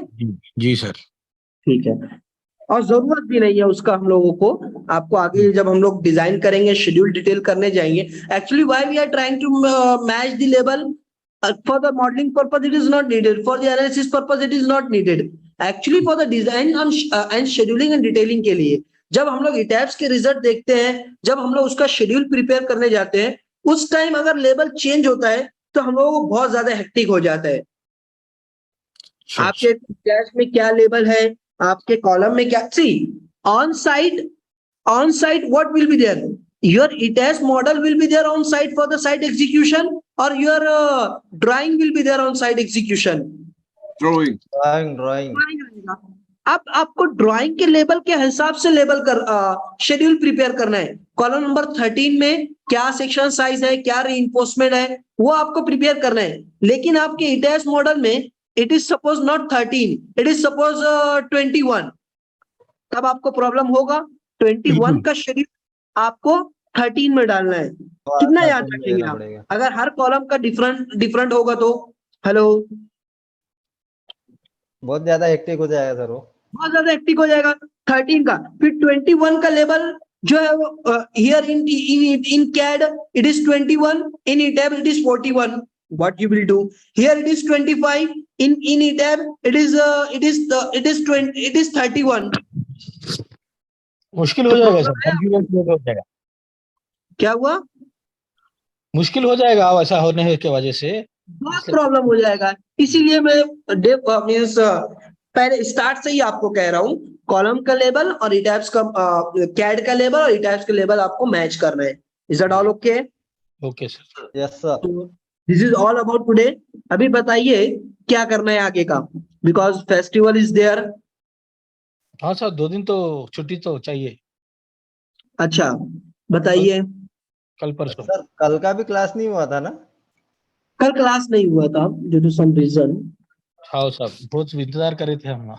ji sir. ठीक है, और जरूरत भी नहीं है उसका हम लोगों को। आपको आगे जब हम लोग डिजाइन करेंगे, शेड्यूल डिटेल करने जाएंगे, actually why we are trying to match the level for the modelling purpose it is not needed, for the analysis purpose it is not needed, actually for the design and scheduling and detailing के लिए। जब हम लोग इटैब्स के result देखते हैं, जब हम लोग उसका शेड्यूल प्रिपेयर करने जाते हैं, उस टाइम अगर लेवल चेंज होता है तो हम लोगों को बहुत ज्यादा हेक्टिक हो जाता है। आपके इटैब्स में क्या लेवल है, आपके कॉलम में क्या, see on site what will be there, your ETABS model will be there on site for the site execution, और your drawing will be there on site execution. Drawing. Drawing अब आपको drawing के level के हिसाब से level कर schedule prepare करना है। कॉलम नंबर 13 में क्या सेक्शन साइज है, क्या रीइंफोर्समेंट है, वो आपको प्रिपेयर करना है। लेकिन आपके इटैब्स मॉडल में it is suppose not 13, it is suppose 21, तब आपको प्रॉब्लम होगा। 21 का शेड्यूल आपको 13 में डालना है। कितना याद रखेंगे आप, अगर हर कॉलम का डिफरेंट होगा तो? हेलो, बहुत ज्यादा हेक्टिक हो जाएगा सर वो। बहुत ज्यादा एक्टिव हो जाएगा 13 का। फिर 21 का लेवल जो है वो here in CAD it is 21, in ETABS it is 41, what you will do here it is 25, in etab it is 20, it is 31। मुश्किल हो जाएगा सर, कंफ्यूजन हो जाएगा। क्या हुआ? मुश्किल हो जाएगा ऐसा होने की वजह से, बहुत प्रॉब्लम हो जाएगा। इसीलिए मैं मींस पहले स्टार्ट से ही आपको कह रहा हूँ, कॉलम का लेवल और इटैब्स का कैड का लेवल और इटैब्स का लेवल आपको मैच करना है। Is that all okay? Okay sir. Yes sir. This is all about today. अभी बताइए क्या करना है आगे का, बिकॉज फेस्टिवल इज देयर। हाँ सर, 2 दिन तो छुट्टी तो चाहिए। अच्छा बताइए। कल परसों सर कल का भी क्लास नहीं हुआ था ना? कल क्लास नहीं हुआ था ड्यू टू सम रीजन। हाँ सर, बहुत इंतजार कर रहे थे हम।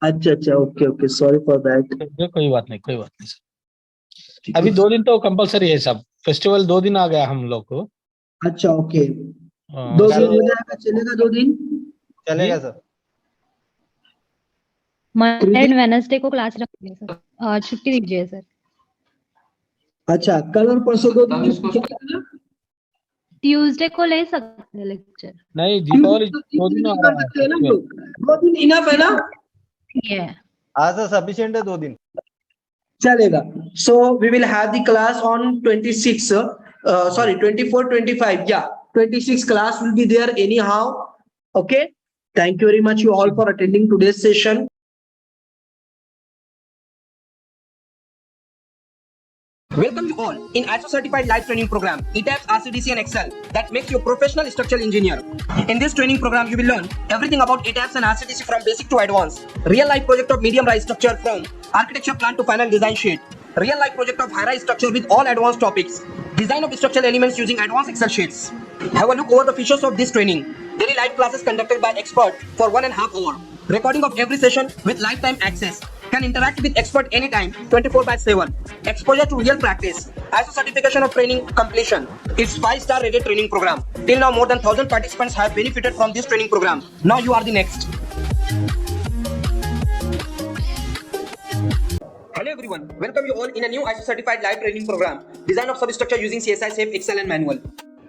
अच्छा, okay okay, sorry for that. कोई बात नहीं सर। अभी 2 दिन तो कंपलसरी है सब, फेस्टिवल 2 दिन आ गया हम लोग को। अच्छा ओके, 2 सर, दिन हो जाएगा, चलेगा 2 दिन? चलेगा सर। मंडे एंड वेडनेसडे को क्लास रखिए सर, छुट्टी दीजिए सर। अच्छा, कल और परसों 2 दिन चलेगा? ट्यूसडे को ले सकते हैं लेक्चर। नहीं, दीपावली 2 दिन आ कर रहा सकते हैं ना हम है। लोग, 2 दिन इनफ है ना? ये हाँ सर सफिशिएंट है 2 दिन। चलेगा। So we will have the class on 26, sorry 24 25, yeah 26 class will be there anyhow. Okay, thank you very much you all for attending today's session. Welcome you all in ISO certified live training program, Etabs, Rcdc and Excel that makes you a professional structural engineer. In this training program, you will learn everything about Etabs and Rcdc from basic to advanced. Real life project of medium rise structure from architecture plan to final design sheet. Real life project of high rise structure with all advanced topics. Design of structural elements using advanced Excel sheets. Have a look over the features of this training. Daily live classes conducted by expert for 1.5 hours. Recording of every session with lifetime access. Can interact with expert anytime, 24/7. Exposure to real practice. ISO certification of training completion. It's 5-star rated training program. Till now, more than 1,000 participants have benefited from this training program. Now you are the next. Hello everyone, welcome you all in a new ISO certified live training program. Design of substructure using CSI Safe, Excel and Manual.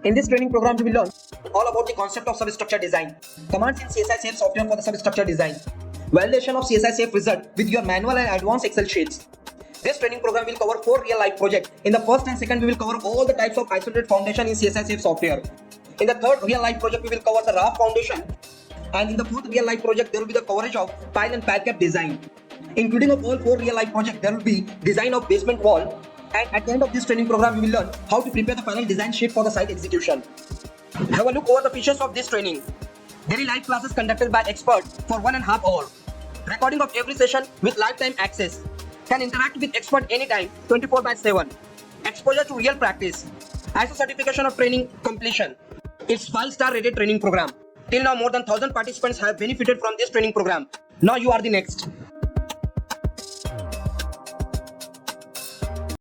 In this training program, you will learn all about the concept of substructure design. Commands in CSI Safe software for the substructure design. Validation of CSI Safe result with your manual and advanced Excel sheets. This training program will cover 4 real life projects. In the first and second, we will cover all the types of isolated foundation in CSI Safe software. In the third real life project, we will cover the raft foundation. And in the fourth real life project, there will be the coverage of pile and pile cap design. Including of all 4 real life projects, there will be design of basement wall. And at the end of this training program, we will learn how to prepare the final design sheet for the site execution. Have a look over the features of this training. Daily live classes conducted by experts for 1.5 hours. Recording of every session with lifetime access. Can interact with expert anytime, 24/7. exposure to real practice, ISO certification of training completion. It's 5-star rated training program. Till now, more than 1,000 participants have benefited from this training program. Now you are the next.